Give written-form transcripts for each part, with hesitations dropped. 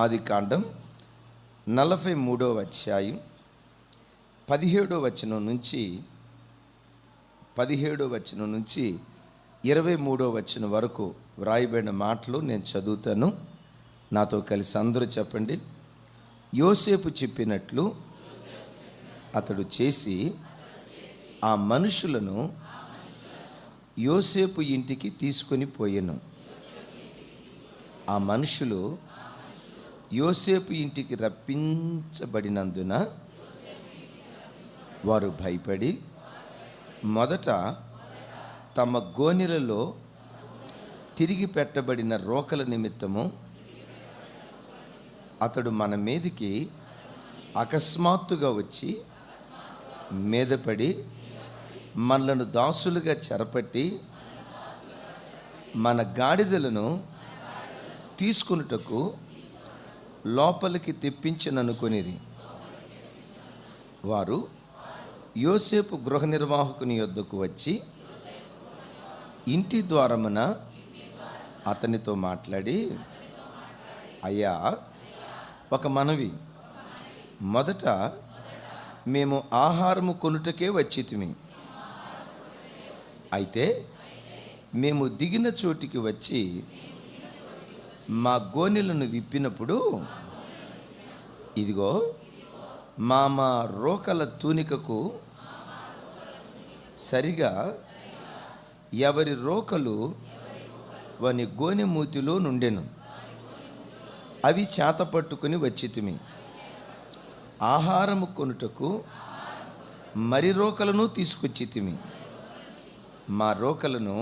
ఆదికాండం 43వ అధ్యాయం 17వ వచనం నుంచి 23వ వచనం వరకు వ్రాయబడిన మాటలు నేను చదువుతాను. నాతో కలిసి అందరూ చెప్పండి. యోసేపు చెప్పినట్లు అతడు చేసి ఆ మనుషులను యోసేపు ఇంటికి తీసుకొని పోయెను. ఆ మనుషులు యోసేపు ఇంటికి రప్పించబడినందున వారు భయపడి మొదట తమ గోనెలలో తిరిగి పెట్టబడిన రోకల నిమిత్తము అతడు మన మీదికి అకస్మాత్తుగా వచ్చి మీదపడి మనలను దాసులుగా చెరపట్టి మన గాడిదలను తీసుకొనుటకు లోపలికి తెప్పించననుకొనిరి. వారు యోసేపు గృహ నిర్వాహకుని యొద్దకు వచ్చి ఇంటి ద్వారమున అతనితో మాట్లాడి, అయ్యా, ఒక మనవి. మొదట మేము ఆహారము కొనుటకే వచ్చితిమి. అయితే మేము దిగిన చోటికి వచ్చి మా గోనెలను విప్పినప్పుడు ఇదిగో మా రోకల తూనికకు సరిగా ఎవరి రోకలు వాని గోనె మూతిలో నుండెను. అవి చేత పట్టుకుని వచ్చితిమి. ఆహారము కొనుటకు మరి రోకలను తీసుకొచ్చితిమి. మా రోకలను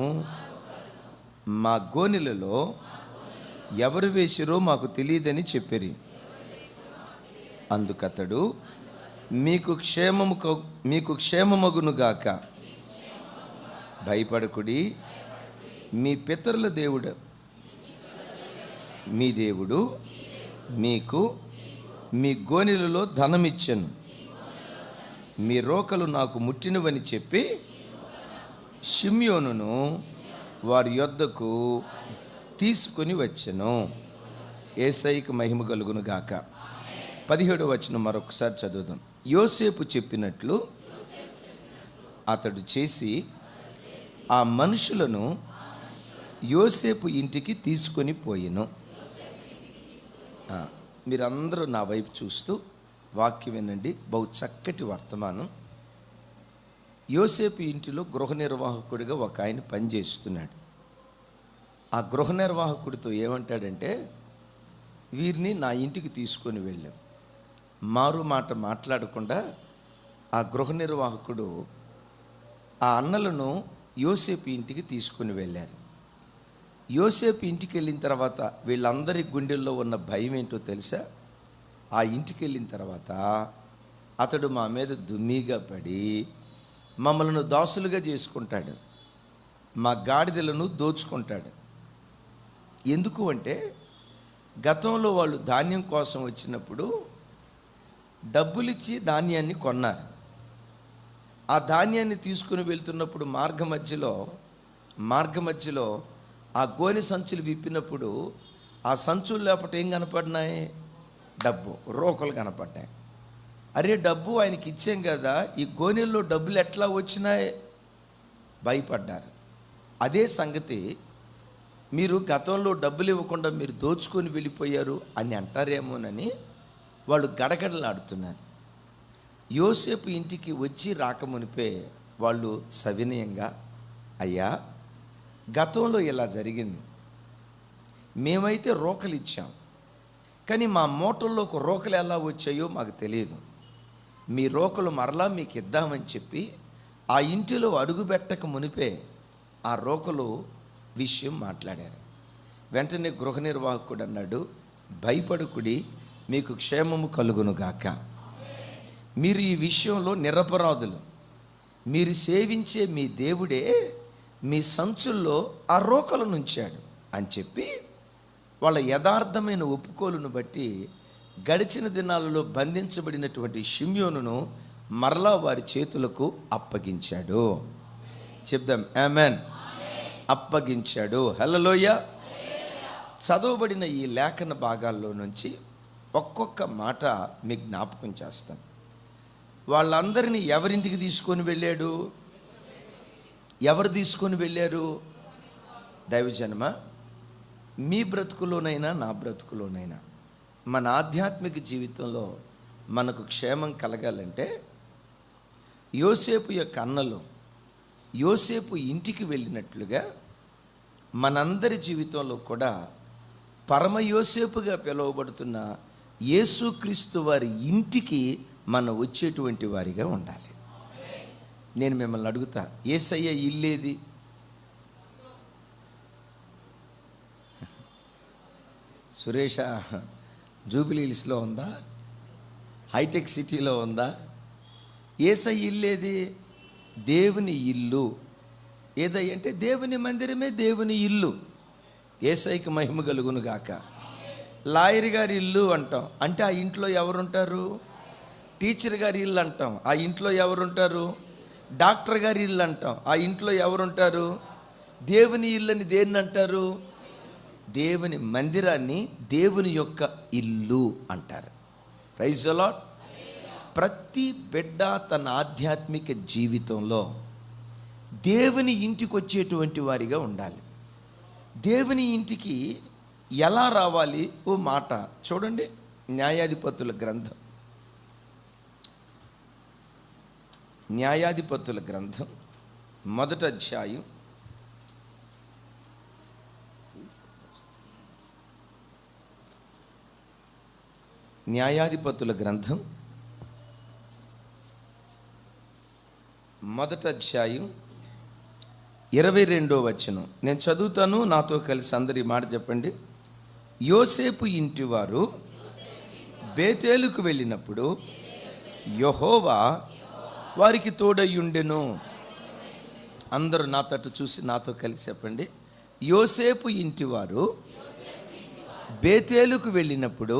మా గోనెలలో ఎవరు వేసిరో మాకు తెలియదని చెప్పిరి. అందుకతడు, మీకు క్షేమమగునుగాక, భయపడకుడి, మీ పితరుల దేవుడు మీ దేవుడు మీకు మీ గోనెలలో ధనమిచ్చెను. మీ రోకలు నాకు ముట్టినవని చెప్పి షిమ్యోనును వారి యొద్దకు తీసుకొని వచ్చెను. యేసయ్యకు మహిమ కలుగును గాక. 17వ వచనం మరొకసారి చదువుదాం. యోసేపు చెప్పినట్లు అతడు చేసి ఆ మనుషులను యోసేపు ఇంటికి తీసుకొని పోయెను. మీరందరూ నా వైపు చూస్తూ వాక్యం వినండి. బహు చక్కటి వర్తమానం. యోసేపు ఇంటిలో గృహ నిర్వాహకుడిగా ఒక ఆయన పనిచేస్తున్నాడు. ఆ గృహ నిర్వాహకుడితో ఏమంటాడంటే, వీరిని నా ఇంటికి తీసుకొని వెళ్ళాం. మారు మాట మాట్లాడకుండా ఆ గృహ నిర్వాహకుడు ఆ అన్నలను యోసేపు ఇంటికి తీసుకొని వెళ్ళారు. యోసేపు ఇంటికి వెళ్ళిన తర్వాత వీళ్ళందరి గుండెల్లో ఉన్న భయం ఏంటో తెలుసా? ఆ ఇంటికి వెళ్ళిన తర్వాత అతడు మా మీద దుమ్మిగా పడి మమ్మల్ని దాసులుగా చేసుకుంటాడు, మా గాడిదలను దోచుకుంటాడు. ఎందుకు అంటే, గతంలో వాళ్ళు ధాన్యం కోసం వచ్చినప్పుడు డబ్బులిచ్చి ధాన్యాన్ని కొన్నారు. ఆ ధాన్యాన్ని తీసుకుని వెళ్తున్నప్పుడు మార్గ మధ్యలో ఆ గోనె సంచులు విప్పినప్పుడు ఆ సంచులు లేకపోతే ఏం కనపడినాయి? డబ్బు, రోకలు కనపడ్డాయి. అరే, డబ్బు ఆయనకి ఇచ్చాం కదా, ఈ గోనెల్లో డబ్బులు ఎట్లా వచ్చినాయి? భయపడ్డారు. అదే సంగతి మీరు గతంలో డబ్బులు ఇవ్వకుండా మీరు దోచుకొని వెళ్ళిపోయారు అని అంటారేమోనని వాళ్ళు గడగడలాడుతున్నారు. యోసేపు ఇంటికి వచ్చి రాకమునిపే వాళ్ళు సవినయంగా, అయ్యా, గతంలో ఇలా జరిగింది, మేమైతే రోకలు ఇచ్చాం, కానీ మా మూటల్లోకి రోకలు ఎలా వచ్చాయో మాకు తెలియదు. మీ రోకలు మరలా మీకు ఇద్దామని చెప్పి ఆ ఇంటిలో అడుగుపెట్టక మునిపే ఆ రోకలు విషయం మాట్లాడారు. వెంటనే గృహ నిర్వాహకుడు అన్నాడు, భయపడకుడి, మీకు క్షేమము కలుగునుగాక. మీరు ఈ విషయంలో నిరపరాధులు. మీరు సేవించే మీ దేవుడే మీ సంచుల్లో ఆ రోకలను ఉంచాడు అని చెప్పి వాళ్ళ యథార్థమైన ఒప్పుకోలును బట్టి గడిచిన దినాలలో బంధించబడినటువంటి షిమ్యోనును మరలా వారి చేతులకు అప్పగించాడు. చెప్దాం ఆమేన్. అప్పగించాడు. హల్లెలూయా. చదవబడిన ఈ లేఖన భాగాల్లో నుంచి ఒక్కొక్క మాట మీకు జ్ఞాపకం చేస్తాను. వాళ్ళందరినీ ఎవరింటికి తీసుకొని వెళ్ళాడు? ఎవరు తీసుకొని వెళ్ళారు? దైవజనమ, మీ బ్రతుకులోనైనా నా బ్రతుకులోనైనా మన ఆధ్యాత్మిక జీవితంలో మనకు క్షేమం కలగాలంటే యోసేపు యొక్క అన్నలు యోసేపు ఇంటికి వెళ్ళినట్లుగా మనందరి జీవితంలో కూడా పరమ యోసేపుగా పిలువబడుతున్న యేసుక్రీస్తు వారి ఇంటికి మనం వచ్చేటువంటి వారిగా ఉండాలి. నేను మిమ్మల్ని అడుగుతా, యేసయ్య ఇల్లేది? సురేష జూబిలీ హిల్స్లో ఉందా? హైటెక్ సిటీలో ఉందా? యేసయ్య ఇల్లేది? దేవుని ఇల్లు. ఏదంటే దేవుని మందిరమే దేవుని ఇల్లు. యేసయ్యకి మహిమ కలుగును గాక. లాయర్ గారి ఇల్లు అంటాం, అంటే ఆ ఇంట్లో ఎవరుంటారు? టీచర్ గారి ఇల్లు అంటాం, ఆ ఇంట్లో ఎవరుంటారు? డాక్టర్ గారి ఇల్లు అంటాం, ఆ ఇంట్లో ఎవరుంటారు? దేవుని ఇల్లు అని దేన్ని అంటారు? దేవుని మందిరాన్ని దేవుని యొక్క ఇల్లు అంటారు. Praise the lord. ప్రతి బిడ్డ తన ఆధ్యాత్మిక జీవితంలో దేవుని ఇంటికి వచ్చేటువంటి వారిగా ఉండాలి. దేవుని ఇంటికి ఎలా రావాలి? ఓ మాట చూడండి. న్యాయాధిపతుల గ్రంథం, న్యాయాధిపతుల గ్రంథం 1వ అధ్యాయం 22వ వచనం నేను చదువుతాను, నాతో కలిసి అందరి మాట చెప్పండి. యోసేపు ఇంటివారు బేతేలుకు వెళ్ళినప్పుడు యెహోవా వారికి తోడయ్యుండెను. అందరూ నా తట్టు చూసి నాతో కలిసి చెప్పండి. యోసేపు ఇంటివారు బేతేలుకు వెళ్ళినప్పుడు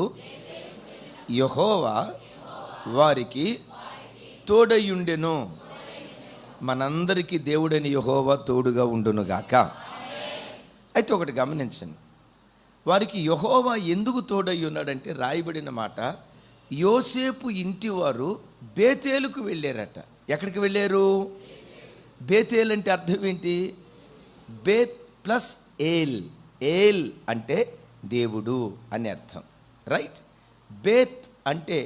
యెహోవా వారికి తోడయ్యుండెను. మనందరికీ దేవుడని యెహోవా తోడుగా ఉండునుగాక. అయితే ఒకటి గమనించండి, వారికి యెహోవా ఎందుకు తోడయ్యి ఉన్నాడంటే రాయబడిన మాట, యోసేపు ఇంటివారు బేతేలుకు వెళ్ళారట. ఎక్కడికి వెళ్ళారు? బేతేల్ అంటే అర్థం ఏంటి? బేత్ ప్లస్ ఏల్. ఏల్ అంటే దేవుడు అని అర్థం, రైట్? బేత్ అంటే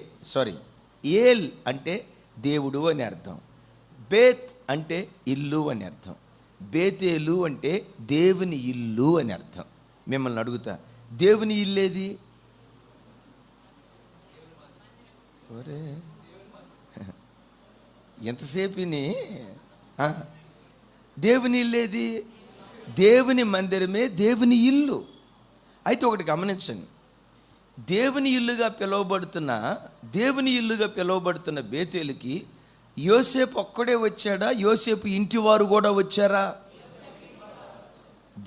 ఏల్ అంటే దేవుడు అని అర్థం. బేత్ అంటే ఇల్లు అని అర్థం. బేతేలు అంటే దేవుని ఇల్లు అని అర్థం. మిమ్మల్ని అడుగుతా, దేవుని ఇల్లేది? ఒరే ఎంతసేపుని దేవుని ఇల్లేది? దేవుని మందిరమే దేవుని ఇల్లు. అయితే ఒకటి గమనించండి, దేవుని ఇల్లుగా పిలువబడుతున్న బేతేలుకి యోసేపు ఒక్కడే వచ్చాడా? యోసేపు ఇంటివారు కూడా వచ్చారా?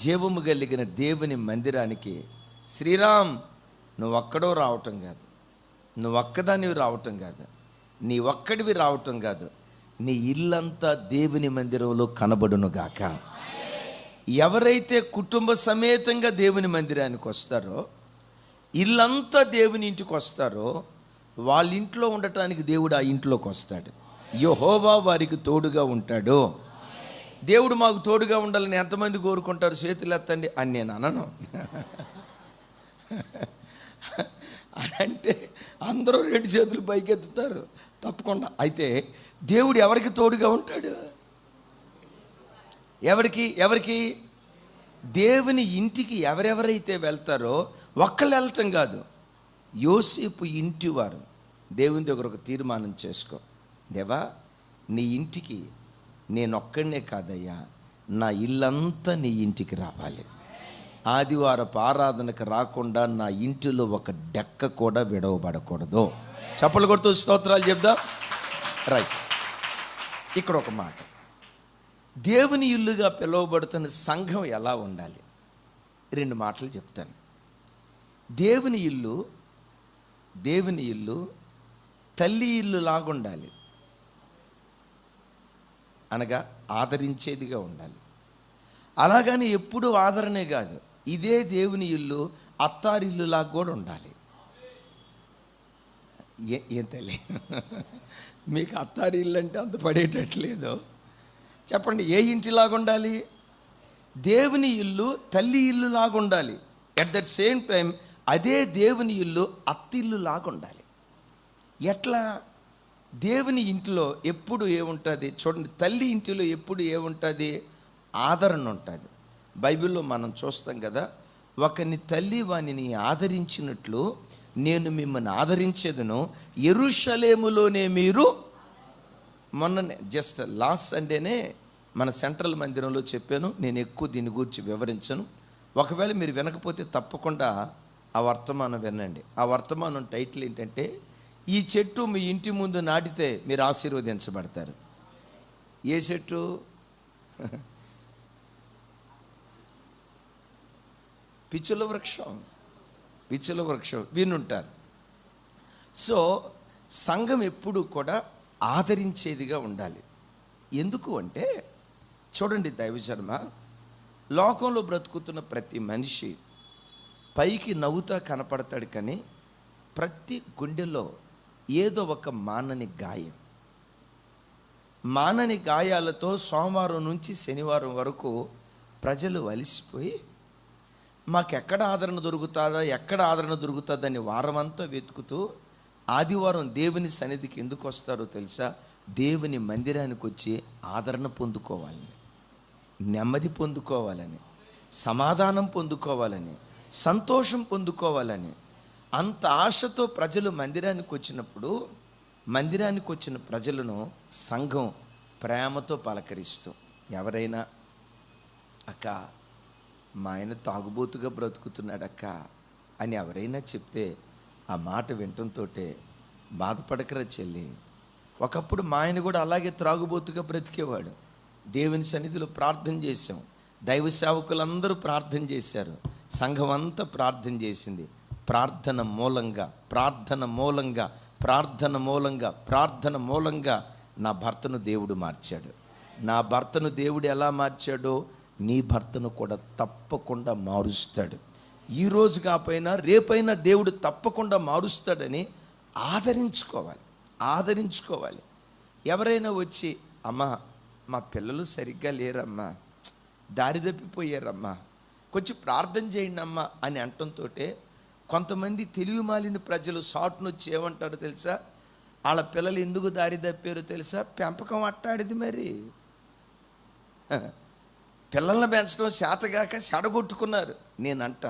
జీవము కలిగిన దేవుని మందిరానికి శ్రీరామ్ నువ్వు ఒక్కడో రావటం కాదు, నువ్వు ఒక్కదానివి రావటం కాదు, నీ ఒక్కడివి రావటం కాదు, నీ ఇల్లంతా దేవుని మందిరంలో కనబడునుగాక. ఎవరైతే కుటుంబ సమేతంగా దేవుని మందిరానికి వస్తారో, ఇల్లంతా దేవుని ఇంటికి వస్తారో, వాళ్ళ ఇంట్లో ఉండటానికి దేవుడు ఆ ఇంట్లోకి వస్తాడు. యెహోవా వారికి తోడుగా ఉంటాడు. దేవుడు మాకు తోడుగా ఉండాలని ఎంతమంది కోరుకుంటారు? చేతులు ఎత్తండి అని నేను అనను. అంటే అందరూ 2 చేతులు పైకెత్తుతారు తప్పకుండా. అయితే దేవుడు ఎవరికి తోడుగా ఉంటాడు? ఎవరికి? దేవుని ఇంటికి ఎవరెవరైతే వెళ్తారో ఒక్కళ్ళు వెళ్ళటం కాదు, యోసేపు ఇంటివారు. దేవుని దగ్గర ఒక తీర్మానం చేసుకో, దేవా నీ ఇంటికి నేనొక్కడనే కాదయ్యా, నా ఇల్లంతా నీ ఇంటికి రావాలి. ఆదివారపు ఆరాధనకు రాకుండా నా ఇంటిలో ఒక డెక్క కూడా విడవబడకూడదు. చప్పలు కొడుతూ స్తోత్రాలు చెప్దాం. రైట్. ఇక్కడ ఒక మాట, దేవుని ఇల్లుగా పిలువబడుతున్న సంఘం ఎలా ఉండాలి? 2 మాటలు చెప్తాను. దేవుని ఇల్లు తల్లి ఇల్లు లాగుండాలి, అనగా ఆదరించేదిగా ఉండాలి. అలాగని ఎప్పుడూ ఆదరణే కాదు, ఇదే దేవుని ఇల్లు అత్తారిల్లులాగా కూడా ఉండాలి. ఏం తల్లి మీకు అత్తారి ఇల్లు అంటే అంత పడేటట్లేదు. చెప్పండి, ఏ ఇంటిలాగా ఉండాలి? దేవుని ఇల్లు తల్లి ఇల్లు లాగా ఉండాలి. ఎట్ దట్ సేమ్ టైం అదే దేవుని ఇల్లు అత్తిల్లు లాగా ఉండాలి. ఎట్లా? దేవుని ఇంటిలో ఎప్పుడు ఏముంటుంది చూడండి, తల్లి ఇంటిలో ఎప్పుడు ఏముంటుంది? ఆదరణ ఉంటుంది. బైబిల్లో మనం చూస్తాం కదా, ఒకని తల్లి వానిని ఆదరించినట్లు నేను మిమ్మల్ని ఆదరించేదను, యెరూషలేములోనే మీరు. మొన్ననే జస్ట్ లాస్ట్ సండేనే మన సెంట్రల్ మందిరంలో చెప్పాను. నేను ఎక్కువ దీని గురించి వివరించను. ఒకవేళ మీరు వినకపోతే తప్పకుండా ఆ వర్తమానం వినండి. ఆ వర్తమానం టైటిల్ ఏంటంటే, ఈ చెట్టు మీ ఇంటి ముందు నాటితే మీరు ఆశీర్వదించబడతారు. ఏ చెట్టు? పిచ్చుల వృక్షం. పిచ్చుల వృక్షం వినుంటారు. సో సంఘం ఎప్పుడు కూడా ఆదరించేదిగా ఉండాలి. ఎందుకు అంటే చూడండి దైవజన్మ, లోకంలో బ్రతుకుతున్న ప్రతి మనిషి పైకి నవ్వుతా కనపడతాడు, కానీ ప్రతి గుండెలో ఏదో ఒక మానని గాయం. మానని గాయాలతో సోమవారం నుంచి శనివారం వరకు ప్రజలు అలసిపోయి మాకెక్కడ ఆదరణ దొరుకుతుందని వారమంతా వెతుకుతూ ఆదివారం దేవుని సన్నిధికి ఎందుకు వస్తారో తెలుసా? దేవుని మందిరానికి వచ్చి ఆదరణ పొందుకోవాలని, నెమ్మది పొందుకోవాలని, సమాధానం పొందుకోవాలని, సంతోషం పొందుకోవాలని. అంత ఆశతో ప్రజలు మందిరానికి వచ్చినప్పుడు, మందిరానికి వచ్చిన ప్రజలను సంఘం ప్రేమతో పలకరిస్తూ, ఎవరైనా అక్క మా ఆయన తాగుబోతుగా బ్రతుకుతున్నాడు అక్క అని ఎవరైనా చెప్తే ఆ మాట వినటంతో బాధపడకరా చెల్లి, ఒకప్పుడు మా ఆయన కూడా అలాగే త్రాగుబోతుగా బ్రతికేవాడు. దేవుని సన్నిధిలో ప్రార్థన చేశాం, దైవ సేవకులందరూ ప్రార్థన చేశారు, సంఘం అంతా ప్రార్థన చేసింది. ప్రార్థన మూలంగా నా భర్తను దేవుడు మార్చాడు. నా భర్తను దేవుడు ఎలా మార్చాడో నీ భర్తను కూడా తప్పకుండా మారుస్తాడు. ఈరోజు కాకపోయినా రేపైనా దేవుడు తప్పకుండా మారుస్తాడని ఆదరించుకోవాలి. ఎవరైనా వచ్చి అమ్మా మా పిల్లలు సరిగ్గా లేరమ్మా, దారి తప్పిపోయారమ్మా, కొంచెం ప్రార్థన చేయండి అమ్మా అని అంటంతో కొంతమంది తెలివి మాలిన ప్రజలు షాట్ను వచ్చి ఏమంటారో తెలుసా? వాళ్ళ పిల్లలు ఎందుకు దారి తప్పారో తెలుసా? పెంపకం అట్టాడిది. మరి పిల్లల్ని పెంచడం చేతగాక చెడగొట్టుకున్నారు. నేనంట,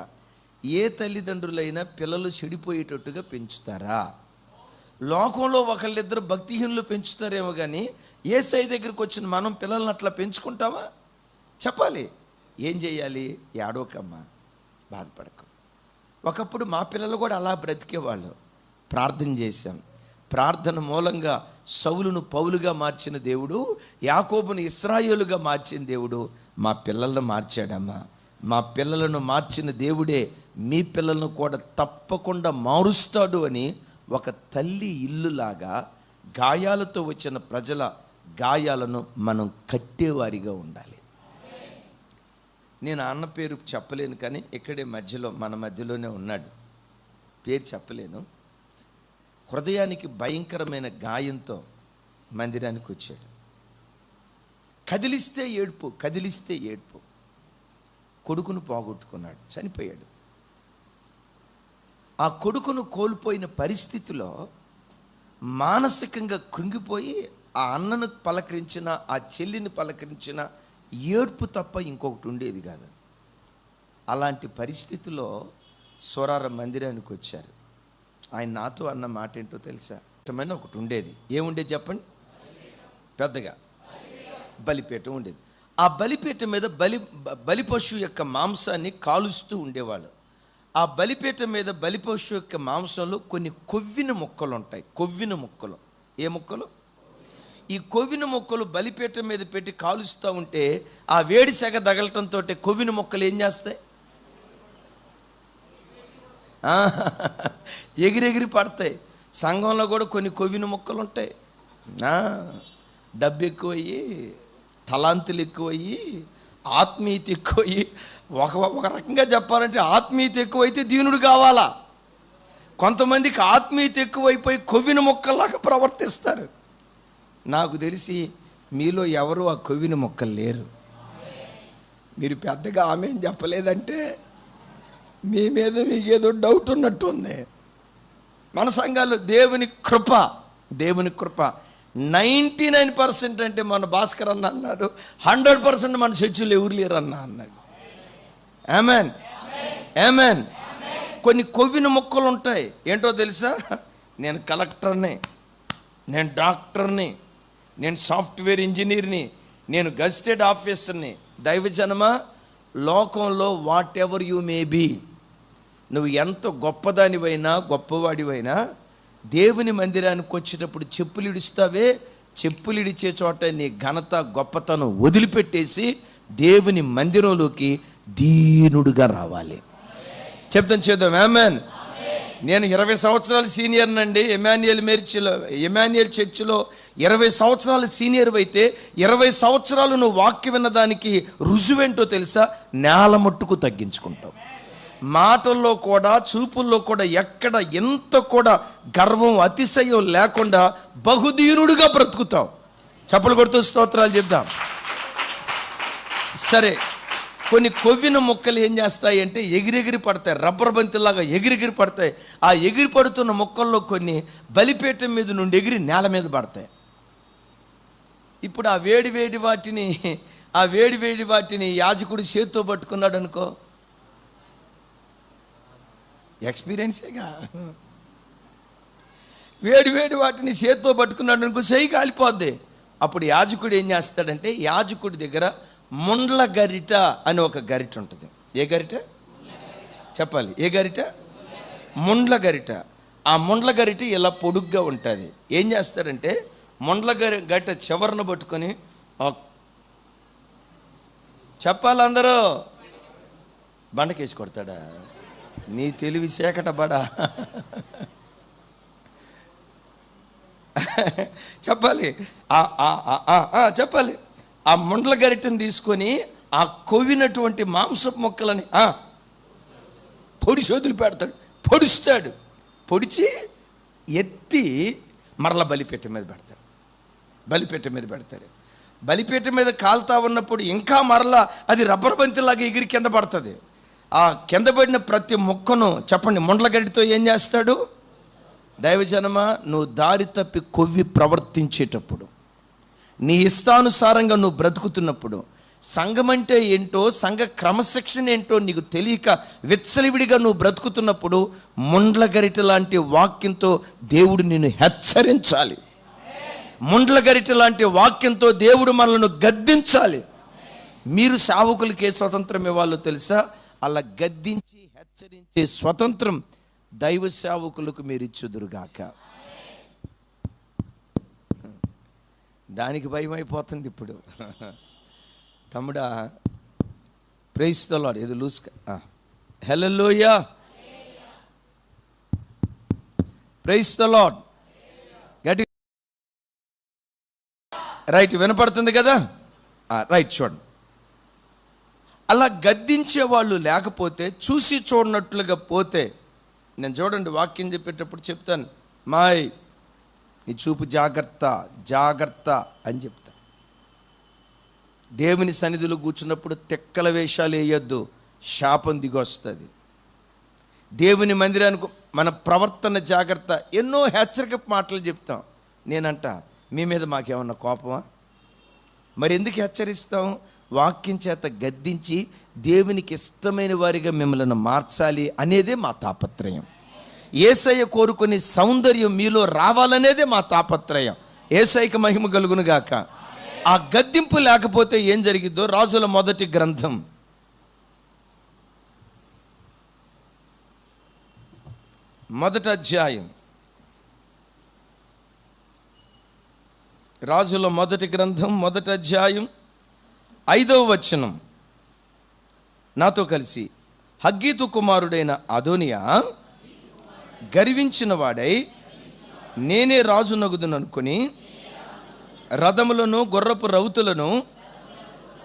ఏ తల్లిదండ్రులైనా పిల్లలు చెడిపోయేటట్టుగా పెంచుతారా? లోకంలో ఒకళ్ళిద్దరు భక్తిహీనులు పెంచుతారేమో, కానీ యేసయ్య దగ్గరికి వచ్చిన మనం పిల్లల్ని అట్లా పెంచుకుంటామా? చెప్పాలి. ఏం చేయాలి? ఏడవకమ్మా, బాధపడకు. ఒకప్పుడు మా పిల్లలు కూడా అలా బ్రతికేవాళ్ళు. ప్రార్థన చేశాం. ప్రార్థన మూలంగా సౌలును పౌలుగా మార్చిన దేవుడు, యాకోబును ఇశ్రాయేలుగా మార్చిన దేవుడు మా పిల్లలను మార్చాడమ్మా. మా పిల్లలను మార్చిన దేవుడే మీ పిల్లలను కూడా తప్పకుండా మారుస్తాడు అని ఒక తల్లి ఇల్లులాగా గాయాలతో వచ్చిన ప్రజల గాయాలను మనం కట్టేవారిగా ఉండాలి. నేను అన్న పేరు చెప్పలేను, కానీ ఇక్కడే మన మధ్యలోనే ఉన్నాడు, పేరు చెప్పలేను. హృదయానికి భయంకరమైన గాయంతో మందిరానికి వచ్చాడు. కదిలిస్తే ఏడ్పు. కొడుకును పోగొట్టుకున్నాడు, చనిపోయాడు. ఆ కొడుకును కోల్పోయిన పరిస్థితిలో మానసికంగా కృంగిపోయి ఆ అన్నను పలకరించిన, ఆ చెల్లిని పలకరించిన ఏడ్పు తప్ప ఇంకొకటి ఉండేది కాదు. అలాంటి పరిస్థితిలో సోరార మందిరానికి వచ్చారు. ఆయన నాతో అన్న మాట ఏంటో తెలుసా? ఇష్టమైన ఒకటి ఉండేది. ఏముండేది చెప్పండి? పెద్దగా బలిపీఠం ఉండేది. ఆ బలిపీఠం మీద బలి పశువు యొక్క మాంసాన్ని కాలుస్తూ ఉండేవాళ్ళు. ఆ బలిపీఠం మీద బలి పశువు యొక్క మాంసంలో కొన్ని కొవ్విన ముక్కలు ఉంటాయి. కొవ్విన ముక్కలు. ఏ ముక్కలు? ఈ కొవ్విన ముక్కలు బలిపీఠం మీద పెట్టి కాలుస్తూ ఉంటే ఆ వేడి సెగ తగలటంతో కొవ్విన ముక్కలు ఏం చేస్తాయి? ఎగిరెగిరి పడతాయి. సంఘంలో కూడా కొన్ని కొవ్విన ముక్కలు ఉంటాయి. డబ్బు ఎక్కువయ్యి, తలాంతులు ఎక్కువయ్యి, ఆత్మీయత ఎక్కువయ్యి ఒక రకంగా చెప్పాలంటే ఆత్మీయత ఎక్కువైతే దీనుడు కావాలా. కొంతమందికి ఆత్మీయత ఎక్కువైపోయి కొవ్విన మొక్కల్లాగా ప్రవర్తిస్తారు. నాకు తెలిసి మీలో ఎవరు ఆ కొవ్విన మొక్కలు లేరు. మీరు పెద్దగా ఆమె చెప్పలేదంటే మీ మీద మీకేదో డౌట్ ఉన్నట్టు ఉంది. మన సంఘాల్లో దేవుని కృప 99% అంటే మన భాస్కర్ అన్న అన్నాడు, 100% మన చర్చిలో ఎవరు లేరు అన్నాడు. Amen amen. కొన్ని కొవ్విన మొక్కలు ఉంటాయి. ఏంటో తెలుసా? నేను కలెక్టర్ని, నేను డాక్టర్ని, నేను సాఫ్ట్వేర్ ఇంజనీర్ని, నేను గజిటెడ్ ఆఫీసర్ని. దైవజనమా, లోకంలో whatever you may be, నువ్వు ఎంత గొప్పదానివైనా గొప్పవాడివైనా దేవుని మందిరానికి వచ్చేటప్పుడు చెప్పులు ఇడుస్తావే, చెప్పులు ఇడిచే చోట నీ ఘనత గొప్పతనం వదిలిపెట్టేసి దేవుని మందిరంలోకి దీనుడుగా రావాలి. చెప్తాను, చేద్దాం. ఆమెన్. నేను 20 సంవత్సరాలు సీనియర్ నండి. ఎమాన్యుయల్ చర్చిలో 20 సంవత్సరాలు సీనియర్ అయితే 20 సంవత్సరాలు నువ్వు వాక్యం విన్నదానికి రుజువేంటో తెలుసా? నేల మట్టుకు తగ్గించుకుంటావు. మాటల్లో కూడా చూపుల్లో కూడా ఎక్కడ ఎంత కూడా గర్వం అతిశయం లేకుండా బహుదీనుడుగా బ్రతుకుతావు. చప్పలు కొడుతూ స్తోత్రాలు చెప్దాం. సరే, కొన్ని కొవ్విన మొక్కలు ఏం చేస్తాయి అంటే ఎగిరెగిరి పడతాయి, రబ్బర్ బంతిలాగా ఎగిరెగిరి పడతాయి. ఆ ఎగిరి పడుతున్న మొక్కల్లో కొన్ని బలిపీఠం మీద నుండి ఎగిరి నేల మీద పడతాయి. ఇప్పుడు ఆ వేడి వేడి వాటిని యాజకుడు చేత్తో పట్టుకున్నాడు అనుకో, ఎక్స్పీరియన్సేగా. వేడి వాటిని చేత్తో పట్టుకున్నాడు అనుకో, చెయ్యి కాలిపోద్ది. అప్పుడు యాజకుడు ఏం చేస్తాడంటే, యాజకుడి దగ్గర ముండ్ల గరిట అని ఒక గరిట ఉంటుంది. ఏ గరిట చెప్పాలి? ఏ గరిట? ముండ్ల గరిట. ఆ ముండ్ల గరిట ఇలా పొడుగ్గా ఉంటుంది. ఏం చేస్తారంటే ముండ్ల గరిట చివరను పట్టుకొని చెప్పాలి అందరూ, బండకేసి కొడతాడా? నీ తెలివి సేకట బడా. చెప్పాలి, చెప్పాలి. ఆ ముండ్ల గరిటను తీసుకొని ఆ కొవ్వినటువంటి మాంసపు మొక్కలని పొడిచి వదిలిపెడతాడు. పొడిచి ఎత్తి మరల బలిపీఠం మీద పెడతాడు. బలిపీఠం మీద కాలుతా ఉన్నప్పుడు ఇంకా మరలా అది రబ్బర్ బంతిలాగా ఎగిరి కింద పడుతుంది. ఆ కింద పడిన ప్రతి మొక్కను చెప్పండి ముండ్ల గరిటతో ఏం చేస్తాడు? దైవజనమా, నువ్వు దారి తప్పి కొవ్వి ప్రవర్తించేటప్పుడు, నీ ఇష్టానుసారంగా నువ్వు బ్రతుకుతున్నప్పుడు, సంఘం అంటే ఏంటో, సంఘ క్రమశిక్షణ ఏంటో నీకు తెలియక విచ్చలవిడిగా నువ్వు బ్రతుకుతున్నప్పుడు ముండ్ల గరిట లాంటి వాక్యంతో దేవుడు నిన్ను హెచ్చరించాలి. ముండ్ల గరిట లాంటి వాక్యంతో దేవుడు మనల్ని గద్దించాలి. మీరు సేవకులకే స్వతంత్రం ఇవ్వాలో తెలుసా? అలా గద్దించి హెచ్చరించే స్వతంత్రం దైవ సేవకులకు మీరు ఇచ్చుదురుగాక. దానికి భయం అయిపోతుంది ఇప్పుడు. తమ్ముడా, ప్రైజ్ ది లార్డ్. ఇది loose. Hallelujah, praise the lord. గట్టి రైట్, వినపడుతుంది కదా? రైట్, చూడండి. అలా గద్దించే వాళ్ళు లేకపోతే, చూసి చూడనట్లుగా పోతే, నేను చూడండి వాక్యం చెప్పేటప్పుడు చెప్తాను, మాయ్ నీ చూపు జాగ్రత్త అని చెప్తా. దేవుని సన్నిధిలో కూర్చున్నప్పుడు తెక్కల వేషాలు వేయొద్దు, శాపం దిగొస్తుంది. దేవుని మందిరానికి మన ప్రవర్తన జాగ్రత్త. ఎన్నో హెచ్చరిక మాటలు చెప్తాం. నేనంట, మీ మీద మాకేమన్నా కోపమా? మరి ఎందుకు హెచ్చరిస్తాం? వాక్యం చేత గద్దించి దేవునికి ఇష్టమైన వారిగా మిమ్మల్ని మార్చాలి అనేదే మా తాపత్రయం. యేసయ్య కోరుకునే సౌందర్యం మీలో రావాలనేదే మా తాపత్రయం. యేసయ్యకి మహిమ కలుగును గాక. ఆ గద్దింపు లేకపోతే ఏం జరిగిద్దో రాజుల మొదటి గ్రంథం 1వ అధ్యాయం, రాజుల మొదటి గ్రంథం 1వ అధ్యాయం 5వ వచనం. నాతో కలిసి, హగ్గీతు కుమారుడైన అదోనియా గర్వించిన వాడై నేనే రాజు నగుదును అనుకుని రథములను గుర్రపు రౌతులను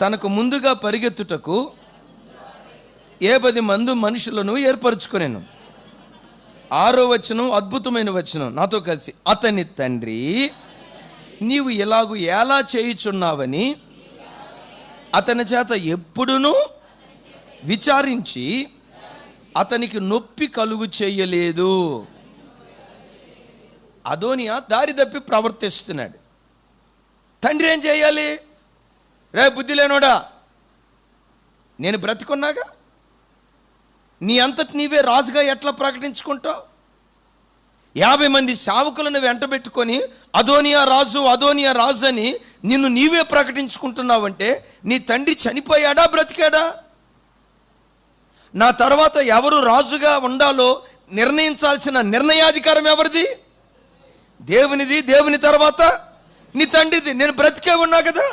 తనకు ముందుగా పరిగెత్తుటకు 10 మంది మనుషులను ఏర్పరచుకొనెను. 6వ వచనం అద్భుతమైన వచనం, నాతో కలిసి. అతని తండ్రి నీవు ఇలాగు ఎలా చేయుచున్నావని అతని చేత ఎప్పుడునూ విచారించి అతనికి నొప్పి కలుగు చేయలేదు. అదోనియా దారి తప్పి ప్రవర్తిస్తున్నాడు. తండ్రి ఏం చేయాలి? రే బుద్ధి లేనోడా, నేను బ్రతికున్నాగా, నీ అంతటి నీవే రాజుగా ఎట్లా ప్రకటించుకుంటావు? 50 మంది సేవకులను వెంటబెట్టుకొని అదోనియా రాజు అని నిన్ను నీవే ప్రకటించుకుంటున్నావంటే నీ తండ్రి చనిపోయాడా బ్రతికాడా? నా తర్వాత ఎవరు రాజుగా ఉండాలో నిర్ణయించాల్సిన నిర్ణయాధికారం ఎవరిది? దేవునిది. దేవుని తర్వాత నీ తండ్రిది. నేను బ్రతికే ఉన్నా కదా,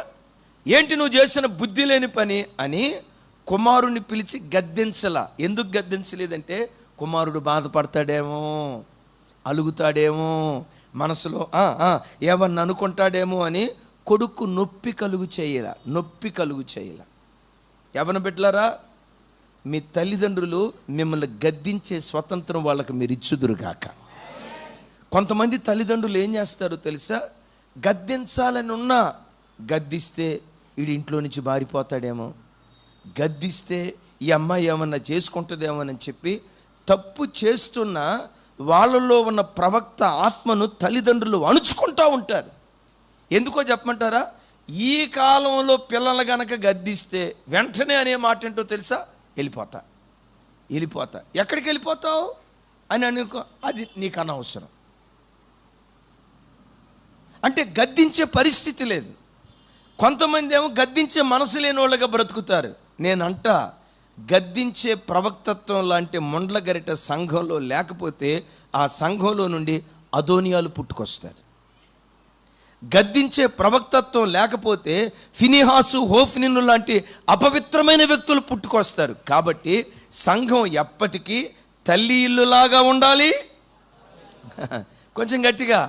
ఏంటి నువ్వు చేసిన బుద్ధి లేని పని అని కుమారుడిని పిలిచి గద్దించలా. ఎందుకు గద్దించలేదంటే కుమారుడు బాధపడతాడేమో, అలుగుతాడేమో, మనసులో ఏమన్నా అనుకుంటాడేమో అని కొడుకు నొప్పి కలుగు చేయలా. యవన బిడ్డలారా, మీ తల్లిదండ్రులు మిమ్మల్ని గద్దించే స్వతంత్రం వాళ్ళకి మీరు ఇచ్చుదురుగాక. కొంతమంది తల్లిదండ్రులు ఏం చేస్తారో తెలుసా? గద్దించాలని ఉన్నా గద్దిస్తే వీడి ఇంట్లో నుంచి బారిపోతాడేమో, గద్దిస్తే ఈ అమ్మాయి ఏమన్నా చేసుకుంటుందేమోనని చెప్పి తప్పు చేస్తున్న వాళ్ళలో ఉన్న ప్రవక్త ఆత్మను తల్లిదండ్రులు అణుచుకుంటూ ఉంటారు. ఎందుకో చెప్పమంటారా? ఈ కాలంలో పిల్లలు గనక గద్దిస్తే వెంటనే అనే మాట ఏంటో తెలుసా? వెళ్ళిపోతా. ఎక్కడికి వెళ్ళిపోతావు అని అనుకో, అది నీకు అనవసరం. అంటే గద్దించే పరిస్థితి లేదు. కొంతమంది ఏమో గద్దించే మనసు లేని వాళ్ళగా బ్రతుకుతారు. నేనంట గద్దించే ప్రవక్తత్వం లాంటి మొండ్ల గరిట సంఘంలో లేకపోతే ఆ సంఘంలో నుండి అదోనియాలు పుట్టుకొస్తారు. గద్దించే ప్రవక్తత్వం లేకపోతే ఫినిహాసు, హోఫ్నిను లాంటి అపవిత్రమైన వ్యక్తులు పుట్టుకొస్తారు. కాబట్టి సంఘం ఎప్పటికీ తల్లి ఇల్లులాగా ఉండాలి. కొంచెం గట్టిగా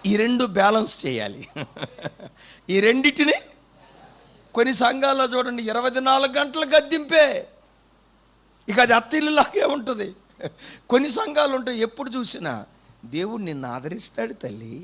ఈ రెండు బ్యాలెన్స్ చేయాలి. ఈ రెండిటిని కొన్ని సంఘాల్లో చూడండి 24 గంటలు గద్దింపే, ఇక అది అత్తిల్లులాగే ఉంటుంది. కొన్ని సంఘాలు ఉంటాయి, ఎప్పుడు చూసినా దేవుడు నిన్ను ఆదరిస్తాడు తల్లి,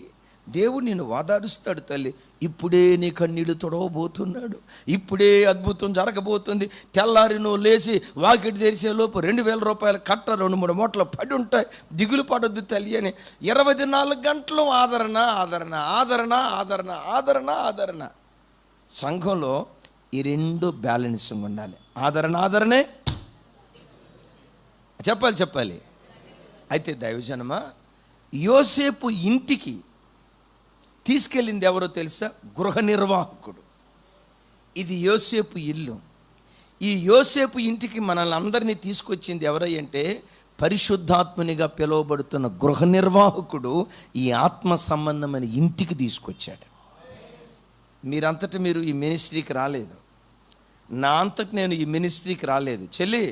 దేవుడు నిన్ను ఓదారుస్తాడు తల్లి, ఇప్పుడే నీ కన్నీళ్ళు తొడవబోతున్నాడు, ఇప్పుడే అద్భుతం జరగబోతుంది, తెల్లారి నువ్వు లేచి వాకిటి తెరిసే లోపు 2000 రూపాయల కట్ట 2-3 మూటలు పడి ఉంటాయి, దిగులు పడొద్దు తల్లి అని 24 గంటలు ఆదరణ ఆదరణ ఆదరణ ఆదరణ ఆదరణ ఆదరణ. సంఘంలో ఈ రెండు బ్యాలెన్సింగ్ ఉండాలి. ఆదరణే చెప్పాలి. అయితే దైవజనమా, యోసేపు ఇంటికి తీసుకెళ్ళింది ఎవరో తెలుసా? గృహ నిర్వాహకుడు. ఇది యోసేపు ఇల్లు. ఈ యోసేపు ఇంటికి మనల్ని అందరినీ తీసుకొచ్చింది ఎవరంటే పరిశుద్ధాత్మనిగా పిలువబడుతున్న గృహ నిర్వాహకుడు ఈ ఆత్మ సంబంధమైన ఇంటికి తీసుకొచ్చాడు. మీరంతటి మీరు ఈ మినిస్ట్రీకి రాలేదు, నా అంతటి నేను ఈ మినిస్ట్రీకి రాలేదు. చెల్లి,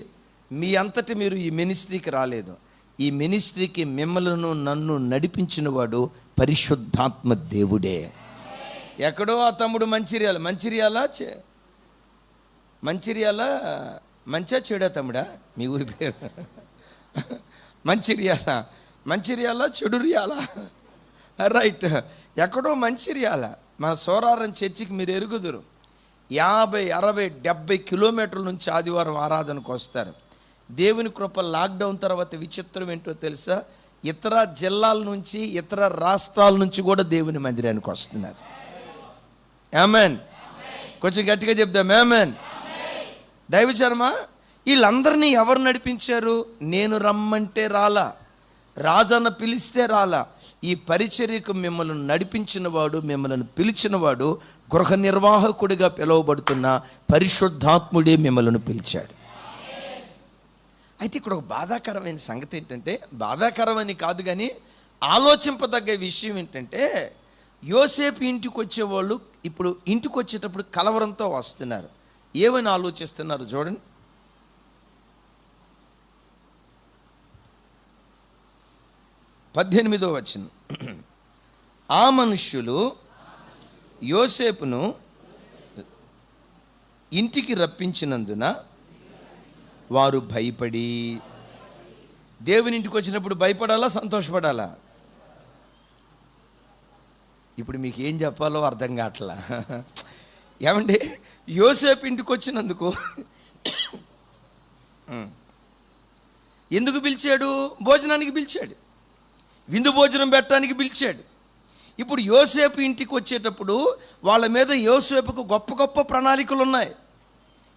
మీ అంతటి మీరు ఈ మినిస్ట్రీకి రాలేదు. ఈ మినిస్ట్రీకి మిమ్మల్ని నన్ను నడిపించిన వాడు పరిశుద్ధాత్మ దేవుడే. ఎక్కడో ఆ తమ్ముడు మంచిర్యాల మంచా చెడా తమ్ముడా? మీ ఊరి పేరు మంచిర్యాల చెడుర్యాల, రైట్. ఎక్కడో మంచిర్యాల మన సోరారం చర్చికి మీరు ఎరుగుదురు. 50, 60, 70 కిలోమీటర్ల నుంచి ఆదివారం ఆరాధనకు వస్తారు. దేవుని కృప లాక్డౌన్ తర్వాత విచిత్రం ఏంటో తెలుసా? ఇతర జిల్లాల నుంచి, ఇతర రాష్ట్రాల నుంచి కూడా దేవుని మందిరానికి వస్తున్నారు. ఆమెన్. కొంచెం గట్టిగా చెప్దాం ఆమెన్. దైవజనమ, వీళ్ళందరినీ ఎవరు నడిపించారు? నేను రమ్మంటే రాలా, రాజన్న పిలిస్తే రాలా. ఈ పరిచర్యకు మిమ్మల్ని నడిపించిన వాడు, మిమ్మల్ని పిలిచిన వాడు గృహ నిర్వాహకుడిగా పిలువబడుతున్న పరిశుద్ధాత్ముడే మిమ్మల్ని పిలిచాడు. అయితే ఇక్కడ ఒక బాధాకరమైన సంగతి ఏంటంటే, బాధాకరమని కాదు కానీ ఆలోచింపదగ్గ విషయం ఏంటంటే, యోసేపు ఇంటికి వచ్చేవాళ్ళు ఇప్పుడు ఇంటికి వచ్చేటప్పుడు కలవరంతో వస్తున్నారు. ఏమని ఆలోచిస్తున్నారు చూడండి. 18వ వచనం. ఆ మనుష్యులు యోసేపును ఇంటికి రప్పించినందున వారు భయపడి. దేవుని ఇంటికి వచ్చినప్పుడు భయపడాలా, సంతోషపడాలా? ఇప్పుడు మీకు ఏం చెప్పాలో అర్థం కావట్లా. ఏమండి, యోసేపు ఇంటికి వచ్చినందుకు ఎందుకు పిలిచాడు? భోజనానికి పిలిచాడు, విందు భోజనం పెట్టడానికి పిలిచాడు. ఇప్పుడు యోసేపు ఇంటికి వచ్చేటప్పుడు వాళ్ళ మీద యోసేపుకు గొప్ప గొప్ప ప్రణాళికలు ఉన్నాయి.